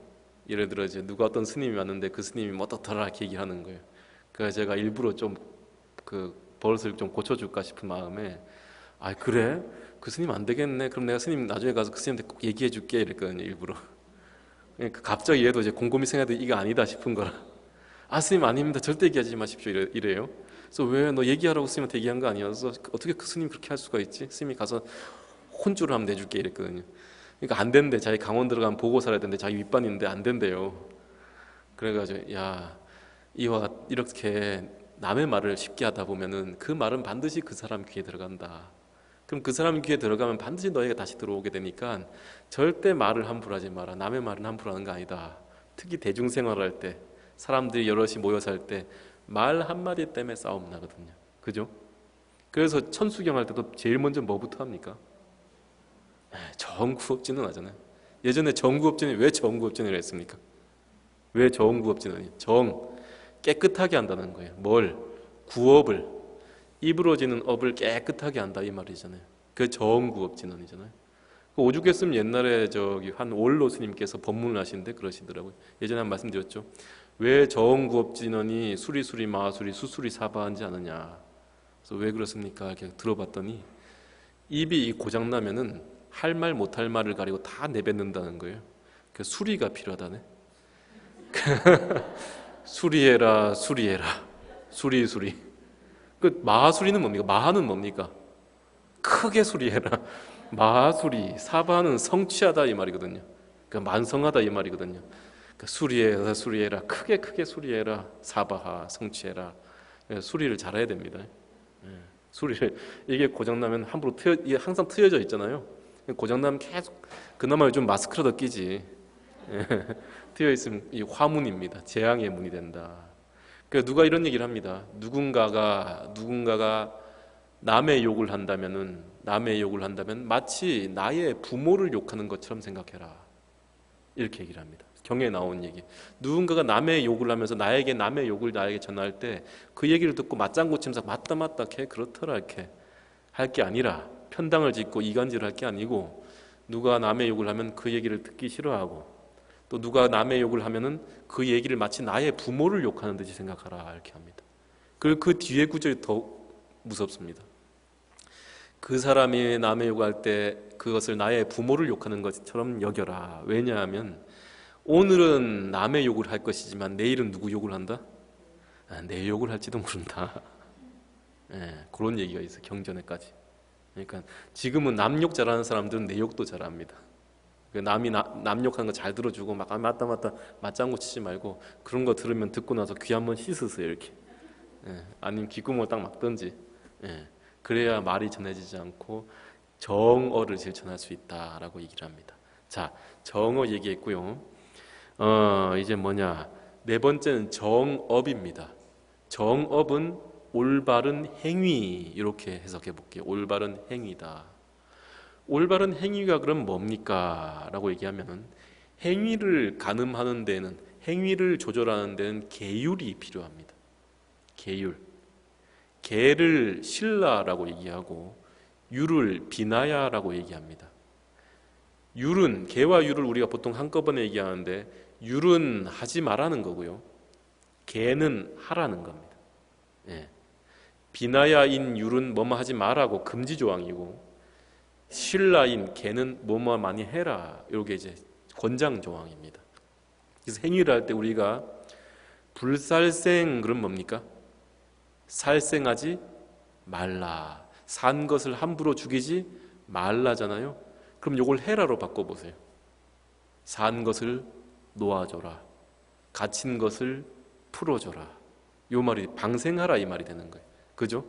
Speaker 1: 예를 들어 이제 누가 어떤 스님이 왔는데 그 스님이 뭐 어떻더라 이렇게 얘기하는 거예요. 그래서 제가 일부러 좀 그 버릇을 좀 고쳐줄까 싶은 마음에, 아 그래? 그 스님 안 되겠네. 그럼 내가 스님 나중에 가서 그 스님한테 꼭 얘기해 줄게 이랬거든요. 일부러. 그러니까 갑자기 얘도 이제 곰곰이 생각해도 이게 아니다 싶은 거라. 아 스님 아닙니다. 절대 얘기하지 마십시오 이래요. 그래서 왜 너 얘기하라고 스님한테 얘기한 거 아니어서 어떻게 그 스님 그렇게 할 수가 있지? 스님이 가서 혼쭐을 한번 내줄게 이랬거든요. 그러니까 안 된대. 자기 강원 들어가면 보고 살아야 되는데 자기 윗반인데 안 된대요. 그래가지고 야, 이와 이렇게 남의 말을 쉽게 하다 보면은 그 말은 반드시 그 사람 귀에 들어간다. 그럼 그 사람 귀에 들어가면 반드시 너희가 다시 들어오게 되니까 절대 말을 함부로 하지 마라. 남의 말은 함부로 하는 거 아니다. 특히 대중생활할 때, 사람들이 여럿이 모여 살 때 말 한마디 때문에 싸움 나거든요. 그죠? 그래서 천수경 할 때도 제일 먼저 뭐부터 합니까? 정구업진은 하잖아요. 예전에 정구업진이 왜 정구업진을 했습니까? 왜 정구업진언이? 정, 깨끗하게 한다는 거예요. 뭘? 구업을, 이부러지는 업을 깨끗하게 한다 이 말이잖아요. 그 정구업진언이잖아요. 그 오죽했으면 옛날에 저기 한 원로 스님께서 법문을 하시는데 그러시더라고요. 예전에 한 말씀드렸죠. 왜 정구업진언이 수리수리 마수리 수수리 사바하지 않느냐. 그래서 왜 그렇습니까? 이렇게 들어봤더니 입이 고장 나면은 할 말 못할 말을 가리고 다 내뱉는다는 거예요. 그 수리가 필요하다네. 수리해라, 수리해라, 수리. 그 마수리는 뭡니까? 마하는 뭡니까? 크게 수리해라. 마수리, 사바는 성취하다 이 말이거든요. 그 만성하다 이 말이거든요. 그 수리해라, 수리해라, 크게 수리해라, 사바하, 성취해라. 수리를 잘해야 됩니다. 수리를 이게 고장나면 함부로 이게 항상 트여져 있잖아요. 고장나면 계속 그나마 요즘 마스크라도 끼지. 트여 있으면 이 화문입니다. 재앙의 문이 된다. 그 누가 이런 얘기를 합니다. 누군가가 남의 욕을 한다면 마치 나의 부모를 욕하는 것처럼 생각해라. 이렇게 얘기를 합니다. 경에 나온 얘기. 누군가가 남의 욕을 하면서 남의 욕을 나에게 전할 때 그 얘기를 듣고 맞장구 치면서 맞다 걔 그렇더라 이렇게 할 게 아니라 편당을 짓고 이간질을 할 게 아니고 누가 남의 욕을 하면 그 얘기를 듣기 싫어하고 또 누가 남의 욕을 하면은 그 얘기를 마치 나의 부모를 욕하는 듯이 생각하라 이렇게 합니다. 그리고 그 뒤에 구절이 더 무섭습니다. 그 사람이 남의 욕할 때 그것을 나의 부모를 욕하는 것처럼 여겨라. 왜냐하면 오늘은 남의 욕을 할 것이지만 내일은 누구 욕을 한다? 내 욕을 할지도 모른다. 그런 얘기가 있어요. 경전에까지. 그러니까 지금은 남 욕 잘하는 사람들은 내 욕도 잘합니다. 남이 남 욕하는 거 잘 들어주고 막 맞다 맞장구 치지 말고 그런 거 들으면 듣고 나서 귀 한번 씻으세요 이렇게. 아니면 귓구멍을 딱 막든지. 그래야 말이 전해지지 않고 정어를 실천할 수 있다라고 얘기를 합니다. 자, 정어 얘기했고요. 이제 뭐냐? 네 번째는 정업입니다. 정업은 올바른 행위 이렇게 해석해 볼게요. 올바른 행위다. 올바른 행위가 그럼 뭡니까? 라고 얘기하면은 행위를 가늠하는 데는 행위를 조절하는 데는 계율이 필요합니다. 계율. 계를 신라라고 얘기하고 율을 비나야라고 얘기합니다. 율은 계와 율을 우리가 보통 한꺼번에 얘기하는데 율은 하지 말라는 거고요. 계는 하라는 겁니다. 비나야인 율은 뭐뭐 하지 말라고 금지 조항이고 신라인 계는 뭐뭐 많이 해라. 이게 이제 권장 조항입니다. 그래서 행위를 할 때 우리가 불살생 그럼 뭡니까? 살생하지 말라. 산 것을 함부로 죽이지 말라잖아요. 그럼 요걸 해라로 바꿔보세요. 산 것을 놓아줘라. 갇힌 것을 풀어줘라. 요 말이 방생하라 이 말이 되는 거예요. 그죠?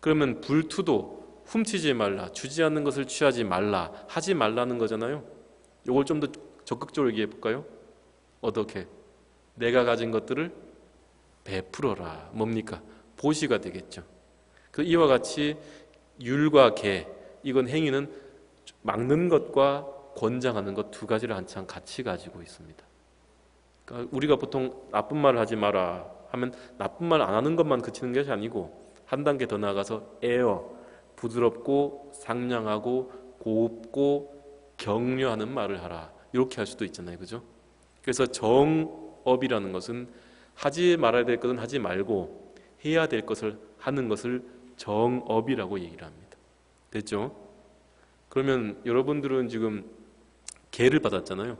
Speaker 1: 그러면 불투도 훔치지 말라. 주지 않는 것을 취하지 말라. 하지 말라는 거잖아요. 요걸 좀 더 적극적으로 얘기해 볼까요? 어떻게? 내가 가진 것들을 베풀어라. 뭡니까? 보시가 되겠죠. 그 이와 같이 율과 계, 이건 행위는 막는 것과 권장하는 것 두 가지를 한창 같이 가지고 있습니다. 그러니까 우리가 보통 나쁜 말을 하지 마라 하면 나쁜 말 안 하는 것만 그치는 것이 아니고 한 단계 더 나아가서 부드럽고 상냥하고 곱고 격려하는 말을 하라. 이렇게 할 수도 있잖아요. 그죠? 그래서 정업이라는 것은 하지 말아야 될 것은 하지 말고 해야 될 것을 하는 것을 정업이라고 얘기를 합니다. 됐죠? 그러면 여러분들은 지금 계를 받았잖아요.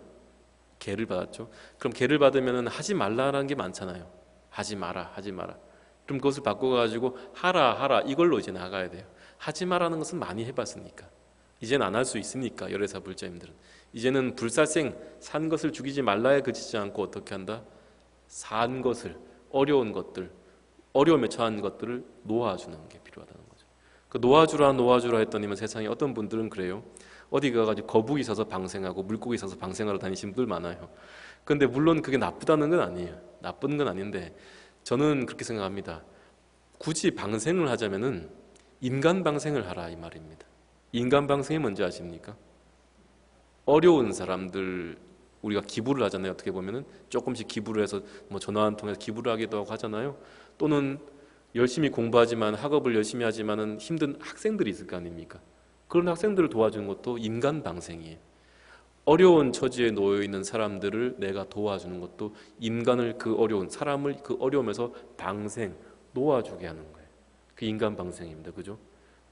Speaker 1: 계를 받았죠. 그럼 계를 받으면 하지 말라라는 게 많잖아요. 하지 마라. 그럼 그것을 바꿔가지고 하라 이걸로 이제 나가야 돼요. 하지 마라는 것은 많이 해봤으니까 이제는 안 할 수 있으니까 열애사 불자님들은 이제는 불살생 산 것을 죽이지 말라에 그치지 않고 어떻게 한다? 산 것을 어려운 것들 어려움에 처한 것들을 놓아주는 게 필요하다는 거죠. 그 놓아주라 했더니만 세상에 어떤 분들은 그래요. 어디 가가지고 거북이 사서 방생하고 물고기 사서 방생하러 다니시는 분들 많아요. 그런데 물론 그게 나쁘다는 건 아니에요. 나쁜 건 아닌데 저는 그렇게 생각합니다. 굳이 방생을 하자면은 인간 방생을 하라 이 말입니다. 인간 방생이 뭔지 아십니까? 어려운 사람들 우리가 기부를 하잖아요. 어떻게 보면은 조금씩 기부를 해서 뭐 전화 한 통해서 기부를 하기도 하고 하잖아요. 또는 열심히 공부하지만 학업을 열심히 하지만은 힘든 학생들이 있을 거 아닙니까? 그런 학생들을 도와주는 것도 인간 방생이에요. 어려운 처지에 놓여 있는 사람들을 내가 도와주는 것도 인간을 그 어려운 사람을 그 어려움에서 방생 놓아주게 하는 거예요. 그 인간 방생입니다. 그죠?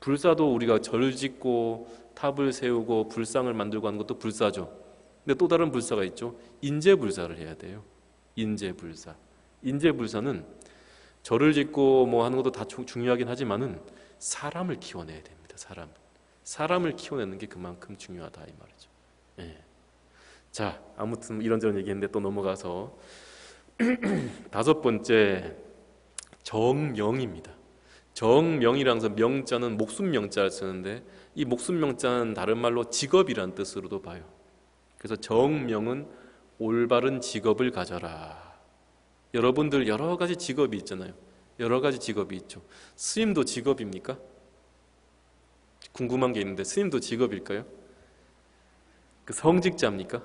Speaker 1: 불사도 우리가 절을 짓고 탑을 세우고 불상을 만들고 하는 것도 불사죠. 근데 또 다른 불사가 있죠. 인재불사를 해야 돼요. 인재불사. 인재불사는 절을 짓고 뭐 하는 것도 다 중요하긴 하지만은 사람을 키워내야 됩니다. 사람을 키워내는 게 그만큼 중요하다 이 말이죠. 예. 자, 아무튼 이런저런 얘기했는데 또 넘어가서 다섯 번째 정명입니다. 정명이라서 명자는 목숨 명자를 쓰는데 이 목숨 명자는 다른 말로 직업이란 뜻으로도 봐요. 그래서 정명은 올바른 직업을 가져라. 여러분들 여러 가지 직업이 있잖아요. 여러 가지 직업이 있죠. 스님도 직업입니까? 궁금한 게 있는데 스님도 직업일까요? 그 성직자입니까?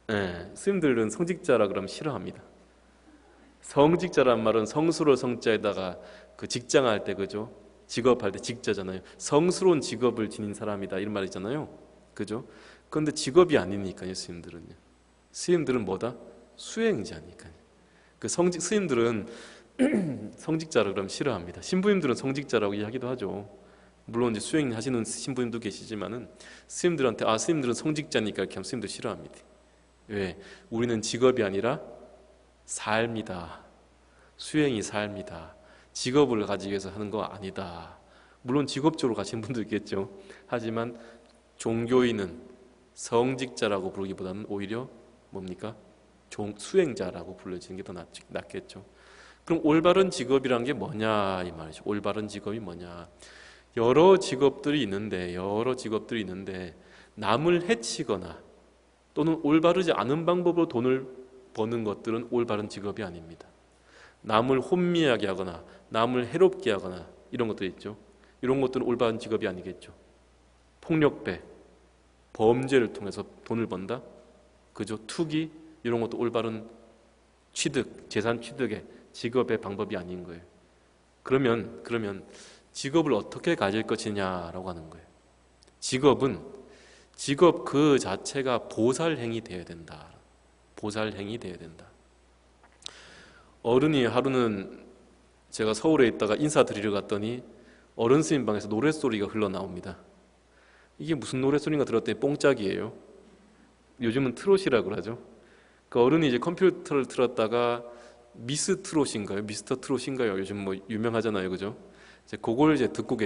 Speaker 1: 네, 스님들은 성직자라 그러면 싫어합니다. 성직자란 말은 성스러운 성자에다가 그 직장할 때 그죠? 직업할 때 직자잖아요. 성스러운 직업을 지닌 사람이다 이런 말이잖아요. 그죠? 그런데 직업이 아니니까요. 스님들은요. 스님들은 뭐다? 수행자니까요. 그 스님들은 성직자라 그러면 싫어합니다. 신부님들은 성직자라고 이야기도 하죠. 물론 이제 수행하시는 신부님도 계시지만은 스님들한테 스님들은 성직자니까 이렇게 하면 스님들 싫어합니다. 왜? 우리는 직업이 아니라 삶이다. 수행이 삶이다. 직업을 가지기 위해서 하는 거 아니다. 물론 직업적으로 가시는 분도 있겠죠. 하지만 종교인은 성직자라고 부르기보다는 오히려 뭡니까? 수행자라고 불러지는 게 더 낫겠죠. 그럼 올바른 직업이란 게 뭐냐 이 말이죠. 올바른 직업이 뭐냐? 여러 직업들이 있는데 남을 해치거나 또는 올바르지 않은 방법으로 돈을 버는 것들은 올바른 직업이 아닙니다. 남을 혼미하게 하거나 남을 해롭게 하거나 이런 것들 있죠. 이런 것들은 올바른 직업이 아니겠죠. 폭력배, 범죄를 통해서 돈을 번다. 그죠? 투기 이런 것도 올바른 취득, 재산 취득의 직업의 방법이 아닌 거예요. 그러면 직업을 어떻게 가질 것이냐라고 하는 거예요. 직업 그 자체가 보살행이 되어야 된다. 보살행이 되어야 된다. 어른이 하루는 제가 서울에 있다가 인사드리러 갔더니 어른 스님 방에서 노랫소리가 흘러나옵니다. 이게 무슨 노랫소리가 들었더니 뽕짝이에요. 요즘은 트롯이라고 그러죠. 그 어른이 이제 컴퓨터를 틀었다가 미스 트롯인가요? 미스터 트롯인가요? 요즘 뭐 유명하잖아요. 그죠? 이제 그걸 이제 듣고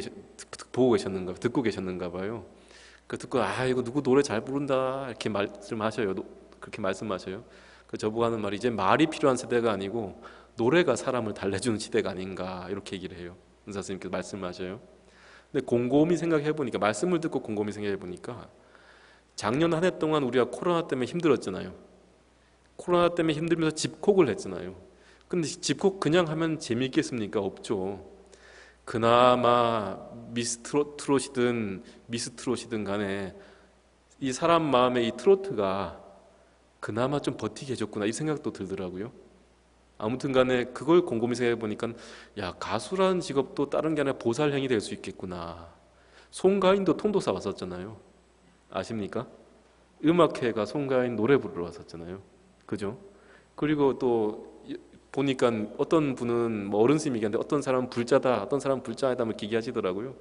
Speaker 1: 계셨는가 봐요. 그 듣고 이거 누구 노래 잘 부른다 이렇게 말씀하셔요. 그렇게 말씀하셔요. 그 저보고 하는 말이 이제 말이 필요한 세대가 아니고 노래가 사람을 달래주는 시대가 아닌가 이렇게 얘기를 해요. 은사 스님께서 말씀하셔요. 근데 곰곰이 생각해 보니까 말씀을 듣고 곰곰이 생각해 보니까 작년 한 해 동안 우리가 코로나 때문에 힘들었잖아요. 코로나 때문에 힘들면서 집콕을 했잖아요. 근데 집콕 그냥 하면 재미있겠습니까? 없죠. 그나마 미스트롯이든 미스트롯이든 간에 이 사람 마음에 이 트로트가 그나마 좀 버티게 해줬구나 이 생각도 들더라고요. 아무튼 간에 그걸 곰곰이 생각해 보니까 가수라는 직업도 다른 게 아니라 보살행이 될 수 있겠구나. 송가인도 통도사 왔었잖아요. 아십니까? 음악회가 송가인 노래 부르러 왔었잖아요. 그죠? 그리고 또 보니까 어떤 분은 뭐 어른 스님이 얘기하는데 어떤 사람은 불자다, 어떤 사람은 불자다 뭐 기기하시더라고요.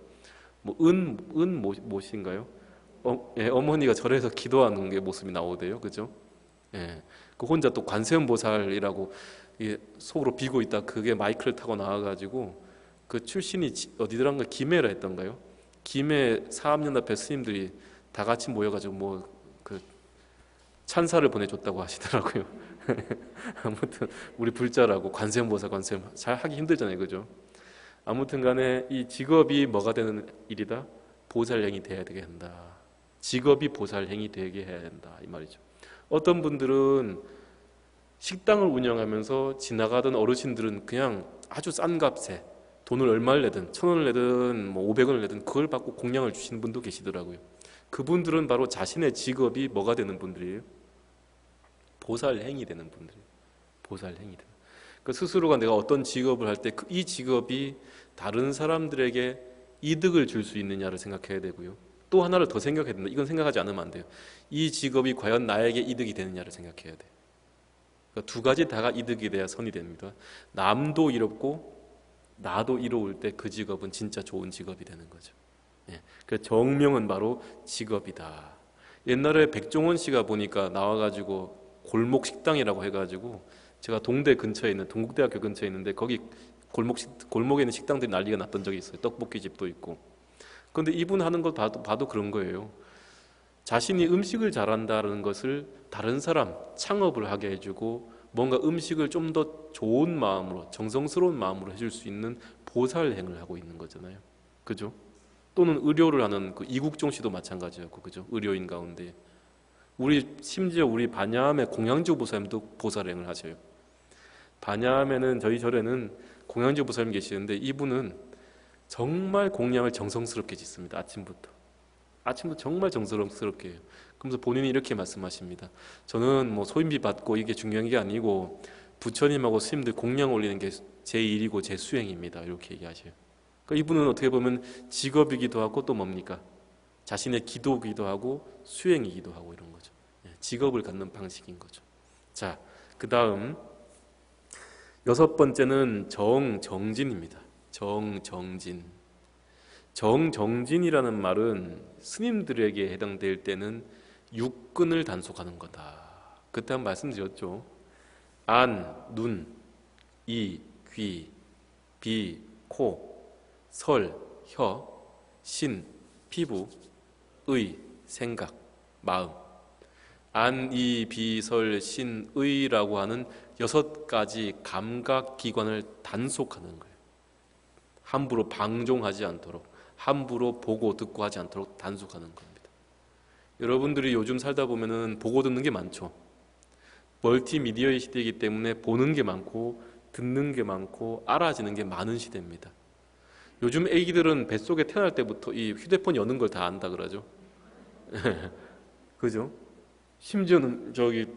Speaker 1: 뭐신가요? 어머니가 절에서 기도하는 게 모습이 나오대요. 그죠? 예. 그 혼자 또 관세음보살이라고 속으로 비고 있다 그게 마이크를 타고 나와가지고 그 출신이 어디더란가 김해라 했던가요? 김해 사암연합회 스님들이 다 같이 모여가지고 뭐 그 찬사를 보내줬다고 하시더라고요. 아무튼 우리 불자라고 관세음보살 잘 하기 힘들잖아요. 그죠? 아무튼 간에 이 직업이 뭐가 되는 일이다? 보살행이 돼야 되게 한다. 직업이 보살행이 되게 해야 된다 이 말이죠. 어떤 분들은 식당을 운영하면서 지나가던 어르신들은 그냥 아주 싼 값에 돈을 얼마를 내든 1,000원을 내든 뭐 500원을 내든 그걸 받고 공양을 주시는 분도 계시더라고요. 그분들은 바로 자신의 직업이 뭐가 되는 분들이에요? 보살행이 되는 분들이에요. 보살행이 되는. 그 스스로가 내가 어떤 직업을 할 때 이 직업이 다른 사람들에게 이득을 줄 수 있느냐를 생각해야 되고요. 또 하나를 더 생각해야 된다. 이건 생각하지 않으면 안 돼요. 이 직업이 과연 나에게 이득이 되느냐를 생각해야 돼요. 그러니까 두 가지 다가 이득이 돼야 선이 됩니다. 남도 이롭고 나도 이로울 때 그 직업은 진짜 좋은 직업이 되는 거죠. 예. 그 정명은 바로 직업이다. 옛날에 백종원 씨가 보니까 나와가지고 골목 식당이라고 해가지고 제가 동대 근처에 있는 동국대학교 근처에 있는데 거기 골목에 있는 식당들이 난리가 났던 적이 있어요. 떡볶이 집도 있고. 그런데 이분 하는 걸 봐도 그런 거예요. 자신이 음식을 잘한다는 것을 다른 사람 창업을 하게 해주고 뭔가 음식을 좀 더 좋은 마음으로 정성스러운 마음으로 해줄 수 있는 보살행을 하고 있는 거잖아요. 그죠? 또는 의료를 하는 그 이국종 씨도 마찬가지였고, 그죠? 의료인 가운데 심지어 우리 반야암의 공양주 보살님도 보살행을 하셔요. 반야암에는 저희 절에는 공양주 보살님 계시는데 이분은 정말 공양을 정성스럽게 짓습니다. 아침부터 정말 정성스럽게 해요. 그러면서 본인이 이렇게 말씀하십니다. 저는 뭐 소인비 받고 이게 중요한 게 아니고 부처님하고 스님들 공양 올리는 게 제 일이고 제 수행입니다. 이렇게 얘기하셔요. 그러니까 이분은 어떻게 보면 직업이기도 하고 또 뭡니까? 자신의 기도이기도 하고 수행이기도 하고 이런 거죠. 직업을 갖는 방식인 거죠. 자, 그 다음 6번째는 정정진입니다. 정정진. 정정진이라는 말은 스님들에게 해당될 때는 육근을 단속하는 거다. 그때 한번 말씀드렸죠. 안, 눈, 이, 귀, 비, 코, 설, 혀, 신, 피부, 의, 생각, 마음. 안, 이, 비, 설, 신, 의라고 하는 6가지 감각기관을 단속하는 거예요. 함부로 방종하지 않도록, 함부로 보고 듣고 하지 않도록 단속하는 겁니다. 여러분들이 요즘 살다 보면은 보고 듣는 게 많죠. 멀티미디어의 시대이기 때문에 보는 게 많고 듣는 게 많고 알아지는 게 많은 시대입니다. 요즘 애기들은 뱃속에 태어날 때부터 이 휴대폰 여는 걸 다 안다 그러죠. 그죠? 심지어는 저기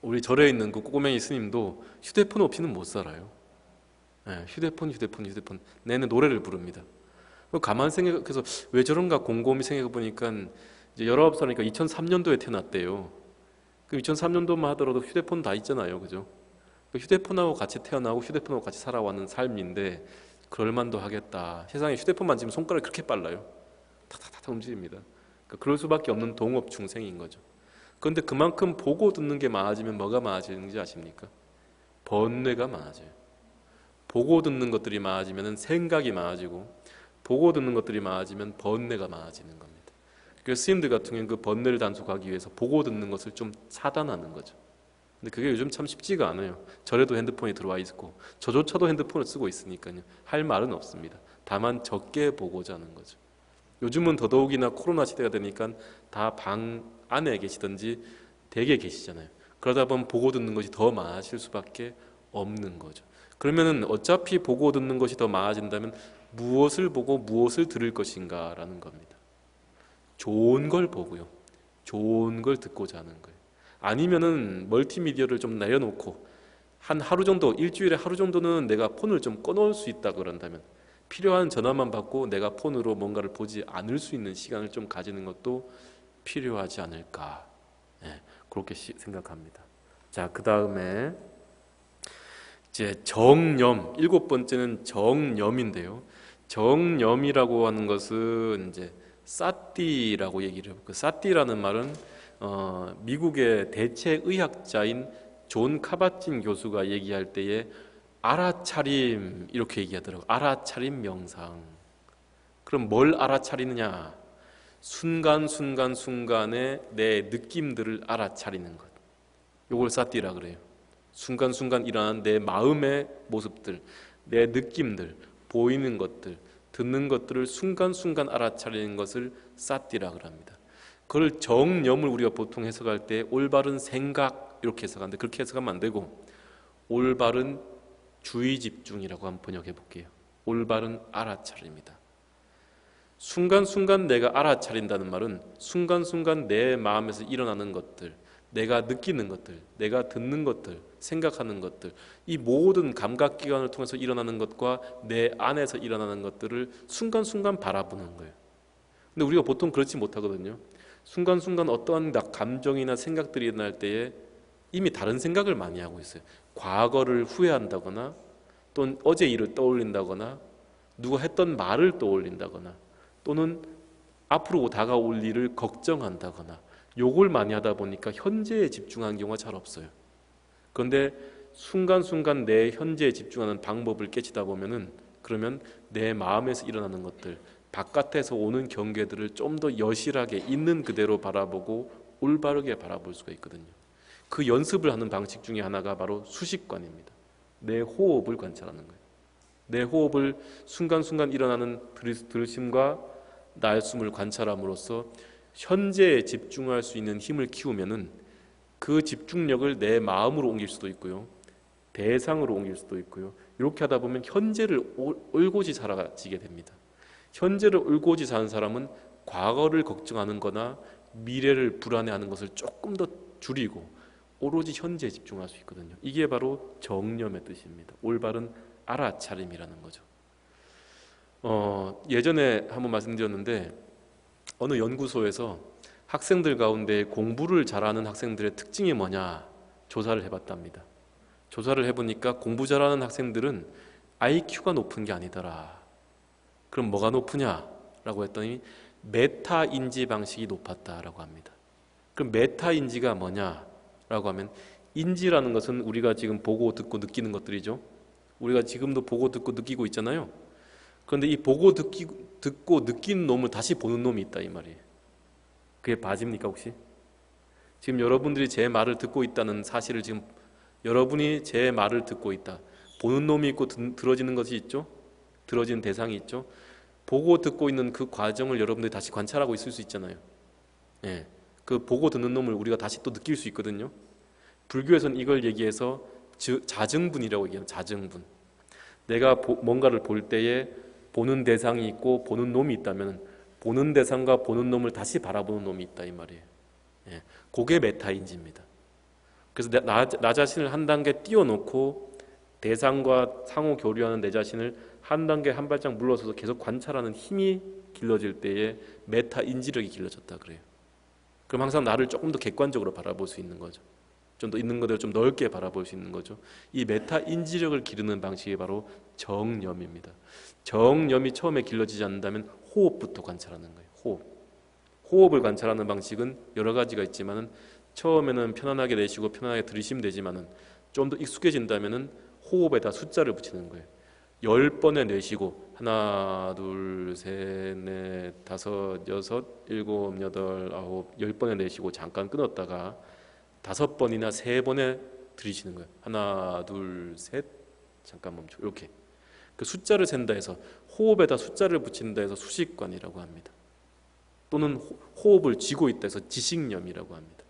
Speaker 1: 우리 절에 있는 그 꼬맹이 스님도 휴대폰 없이는 못 살아요. 휴대폰 내내 노래를 부릅니다. 가만 생각해서 왜 저런가 곰곰이 생각해 보니까 이제 19살이니까 2003년도에 태어났대요. 그럼 2003년도만 하더라도 휴대폰 다 있잖아요, 그죠? 휴대폰하고 같이 태어나고 휴대폰하고 같이 살아왔는 삶인데 그럴만도 하겠다. 세상에 휴대폰 만지면 손가락이 그렇게 빨라요. 탁탁탁 움직입니다. 그러니까 그럴 수밖에 없는 동업 중생인 거죠. 그런데 그만큼 보고 듣는 게 많아지면 뭐가 많아지는지 아십니까? 번뇌가 많아져요. 보고 듣는 것들이 많아지면 생각이 많아지고 보고 듣는 것들이 많아지면 번뇌가 많아지는 겁니다. 그래서 스님들 같은 경우는 그 번뇌를 단속하기 위해서 보고 듣는 것을 좀 차단하는 거죠. 근데 그게 요즘 참 쉽지가 않아요. 절에도 핸드폰이 들어와 있고 저조차도 핸드폰을 쓰고 있으니까요. 할 말은 없습니다. 다만 적게 보고자 하는 거죠. 요즘은 더더욱이나 코로나 시대가 되니까 다 방 안에 계시든지 댁에 계시잖아요. 그러다 보면 보고 듣는 것이 더 많아질 수밖에 없는 거죠. 그러면은 어차피 보고 듣는 것이 더 많아진다면 무엇을 보고 무엇을 들을 것인가 라는 겁니다. 좋은 걸 보고요. 좋은 걸 듣고자 하는 거예요. 아니면은 멀티미디어를 좀 내려놓고 한 하루 정도, 일주일에 하루 정도는 내가 폰을 좀 꺼놓을 수 있다 그런다면 필요한 전화만 받고 내가 폰으로 뭔가를 보지 않을 수 있는 시간을 좀 가지는 것도 필요하지 않을까. 그렇게 생각합니다. 자, 그 다음에 이제 정념, 7번째는 정념인데요. 정념이라고 하는 것은 이제 사띠라고 얘기를 해요. 그 사띠라는 말은 미국의 대체의학자인 존 카바틴 교수가 얘기할 때에 알아차림 이렇게 얘기하더라고요. 알아차림 명상. 그럼 뭘 알아차리느냐? 순간순간에 내 느낌들을 알아차리는 것. 이걸 사띠라 그래요. 순간순간 일어나는 내 마음의 모습들, 내 느낌들, 보이는 것들, 듣는 것들을 순간순간 알아차리는 것을 사띠라 그럽니다. 그걸 정념을 우리가 보통 해석할 때 올바른 생각 이렇게 해석하는데 그렇게 해석하면 안 되고 올바른 주의 집중이라고 한번 번역해 볼게요. 올바른 알아차림이다. 순간순간 내가 알아차린다는 말은 순간순간 내 마음에서 일어나는 것들, 내가 느끼는 것들, 내가 듣는 것들, 생각하는 것들, 이 모든 감각기관을 통해서 일어나는 것과 내 안에서 일어나는 것들을 순간순간 바라보는 거예요. 근데 우리가 보통 그렇지 못하거든요. 순간순간 어떠한 감정이나 생각들이 일어날 때에 이미 다른 생각을 많이 하고 있어요. 과거를 후회한다거나, 또는 어제 일을 떠올린다거나, 누가 했던 말을 떠올린다거나, 또는 앞으로 다가올 일을 걱정한다거나, 요걸 많이 하다 보니까 현재에 집중하는 경우가 잘 없어요. 그런데 순간순간 내 현재에 집중하는 방법을 깨치다 보면은, 그러면 내 마음에서 일어나는 것들, 바깥에서 오는 경계들을 좀 더 여실하게 있는 그대로 바라보고 올바르게 바라볼 수가 있거든요. 그 연습을 하는 방식 중에 하나가 바로 수식관입니다. 내 호흡을 관찰하는 거예요. 내 호흡을 순간순간 일어나는 들으심과 날숨을 관찰함으로써 현재에 집중할 수 있는 힘을 키우면은 그 집중력을 내 마음으로 옮길 수도 있고요, 대상으로 옮길 수도 있고요. 이렇게 하다 보면 현재를 올곧이 살아지게 됩니다. 현재를 올곧이 사는 사람은 과거를 걱정하는 거나 미래를 불안해하는 것을 조금 더 줄이고 오로지 현재에 집중할 수 있거든요. 이게 바로 정념의 뜻입니다. 올바른 알아차림이라는 거죠. 예전에 한번 말씀드렸는데, 어느 연구소에서 학생들 가운데 공부를 잘하는 학생들의 특징이 뭐냐 조사를 해봤답니다. 조사를 해보니까 공부 잘하는 학생들은 IQ가 높은 게 아니더라. 그럼 뭐가 높으냐라고 했더니 메타 인지 방식이 높았다라고 합니다. 그럼 메타 인지가 뭐냐라고 하면, 인지라는 것은 우리가 지금 보고 듣고 느끼는 것들이죠. 우리가 지금도 보고 듣고 느끼고 있잖아요. 그런데 이 보고 듣고 느끼는 놈을 다시 보는 놈이 있다 이 말이에요. 그게 바지입니까 혹시? 지금 여러분들이 제 말을 듣고 있다는 사실을, 지금 여러분이 제 말을 듣고 있다, 보는 놈이 있고 들어지는 것이 있죠. 들어지는 대상이 있죠. 보고 듣고 있는 그 과정을 여러분들이 다시 관찰하고 있을 수 있잖아요. 예, 그 보고 듣는 놈을 우리가 다시 또 느낄 수 있거든요. 불교에서는 이걸 얘기해서 자증분이라고 얘기해요. 자증분. 내가 뭔가를 볼 때에 보는 대상이 있고 보는 놈이 있다면, 보는 대상과 보는 놈을 다시 바라보는 놈이 있다 이 말이에요. 예, 그게 메타인지입니다. 그래서 나 자신을 한 단계 띄워놓고 대상과 상호 교류하는 내 자신을 한 단계 한 발짝 물러서서 계속 관찰하는 힘이 길러질 때에 메타 인지력이 길러졌다 그래요. 그럼 항상 나를 조금 더 객관적으로 바라볼 수 있는 거죠. 좀 더 있는 그대로 좀 넓게 바라볼 수 있는 거죠. 이 메타 인지력을 기르는 방식이 바로 정념입니다. 정념이 처음에 길러지지 않는다면 호흡부터 관찰하는 거예요. 호흡을 관찰하는 방식은 여러 가지가 있지만은, 처음에는 편안하게 내쉬고 편안하게 들이쉬면 되지만은, 좀 더 익숙해진다면은 호흡에다 숫자를 붙이는 거예요. 10번에 내쉬고 하나, 둘, 셋, 넷, 다섯, 여섯, 일곱, 여덟, 아홉, 10번에 내쉬고 잠깐 끊었다가 5번이나 3번에 들이쉬는 거예요. 하나, 둘, 셋, 잠깐 멈춰. 이렇게 그 숫자를 센다 해서, 호흡에다 숫자를 붙인다 해서 수식관이라고 합니다. 또는 호흡을 쥐고 있다 해서 지식념이라고 합니다.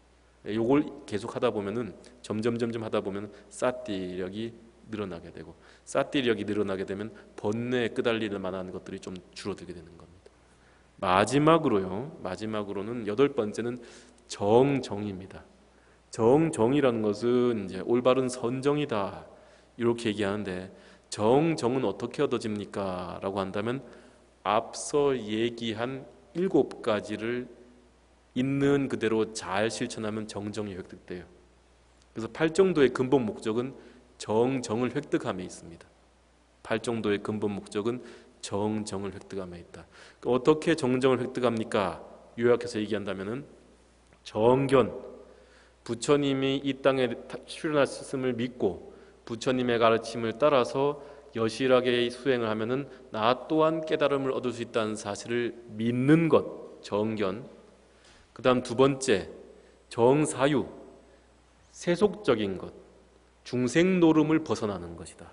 Speaker 1: 요걸 계속 하다 보면은 점점 하다 보면 사띠력이 늘어나게 되고, 사띠력이 늘어나게 되면 번뇌에 끄달릴 만한 것들이 좀 줄어들게 되는 겁니다. 마지막으로는 8번째는 정정입니다. 정정이라는 것은 이제 올바른 선정이다 이렇게 얘기하는데, 정정은 어떻게 얻어집니까? 라고 한다면 앞서 얘기한 7가지를 있는 그대로 잘 실천하면 정정이 획득돼요. 그래서 팔정도의 근본 목적은 정정을 획득함에 있습니다. 팔정도의 근본 목적은 정정을 획득함에 있다. 어떻게 정정을 획득합니까? 요약해서 얘기한다면은, 정견, 부처님이 이 땅에 출연하셨음을 믿고 부처님의 가르침을 따라서 여실하게 수행을 하면은 나 또한 깨달음을 얻을 수 있다는 사실을 믿는 것, 정견. 그 다음 2번째, 정사유, 세속적인 것, 중생노름을 벗어나는 것이다.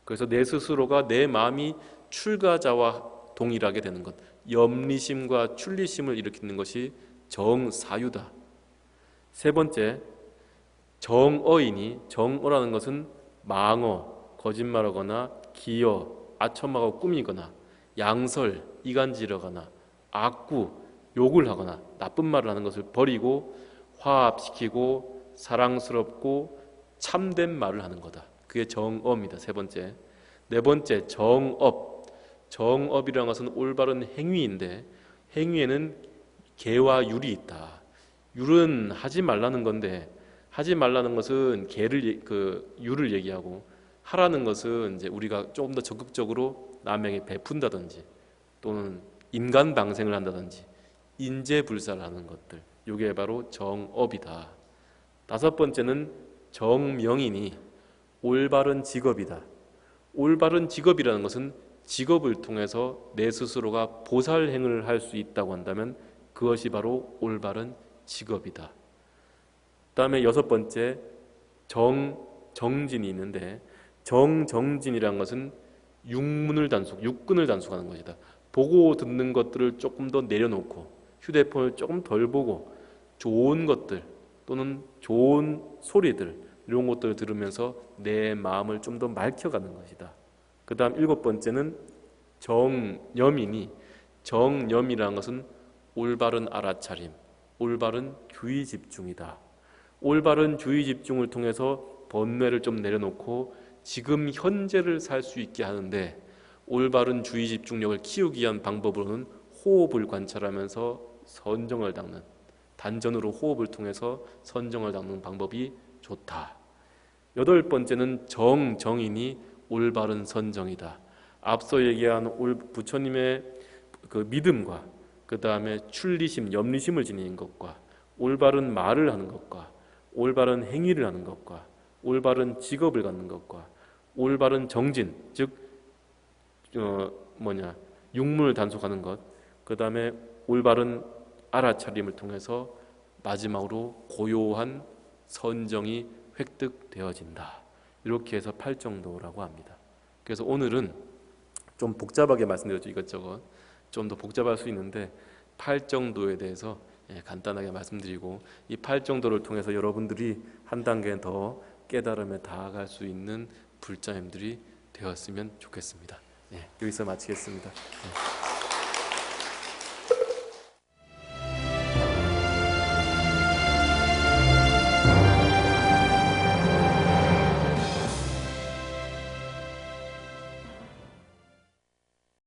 Speaker 1: 그래서 내 스스로가, 내 마음이 출가자와 동일하게 되는 것, 염리심과 출리심을 일으키는 것이 정사유다. 3번째, 정어이니, 정어라는 것은 망어, 거짓말하거나 기어, 아첨하고 꾸미거나 양설, 이간질하거나 악구, 욕을 하거나 나쁜 말을 하는 것을 버리고 화합시키고 사랑스럽고 참된 말을 하는 거다. 그게 정어입니다. 세 번째. 네 번째, 정업. 정업이라는 것은 올바른 행위인데 행위에는 계와 율이 있다. 율은 하지 말라는 건데 하지 말라는 것은 율을 얘기하고 하라는 것은 이제 우리가 조금 더 적극적으로 남에게 베푼다든지 또는 인간 방생을 한다든지 인재불사를 하는 것들, 이게 바로 정업이다. 다섯 번째는 정명이니 올바른 직업이다. 올바른 직업이라는 것은 직업을 통해서 내 스스로가 보살행을 할 수 있다고 한다면 그것이 바로 올바른 직업이다. 그다음에 여섯 번째 정진이 있는데 정진이라는 것은 육근을 단속하는 것이다. 보고 듣는 것들을 조금 더 내려놓고 휴대폰을 조금 덜 보고 좋은 것들 또는 좋은 소리들 이런 것들을 들으면서 내 마음을 좀 더 맑혀가는 것이다. 그 다음 일곱 번째는 정념이니 정념이라는 것은 올바른 알아차림, 올바른 주의 집중이다. 올바른 주의 집중을 통해서 번뇌를 좀 내려놓고 지금 현재를 살 수 있게 하는데 올바른 주의 집중력을 키우기 위한 방법으로는 호흡을 관찰하면서 선정을 닦는 단전으로 호흡을 통해서 선정을 닦는 방법이 좋다. 여덟 번째는 정이니 올바른 선정이다. 앞서 얘기한 부처님의 그 믿음과 그 다음에 출리심, 염리심을 지니는 것과 올바른 말을 하는 것과 올바른 행위를 하는 것과 올바른 직업을 갖는 것과 올바른 정진, 즉 육문을 단속하는 것, 그 다음에 올바른 알아차림을 통해서 마지막으로 고요한 선정이 획득되어진다. 이렇게 해서 팔정도라고 합니다. 그래서 오늘은 좀 복잡하게 말씀드렸죠. 이것저것 좀 더 복잡할 수 있는데 팔정도에 대해서 간단하게 말씀드리고 이 팔정도를 통해서 여러분들이 한 단계 더 깨달음에 다가갈 수 있는 불자님들이 되었으면 좋겠습니다. 여기서 마치겠습니다.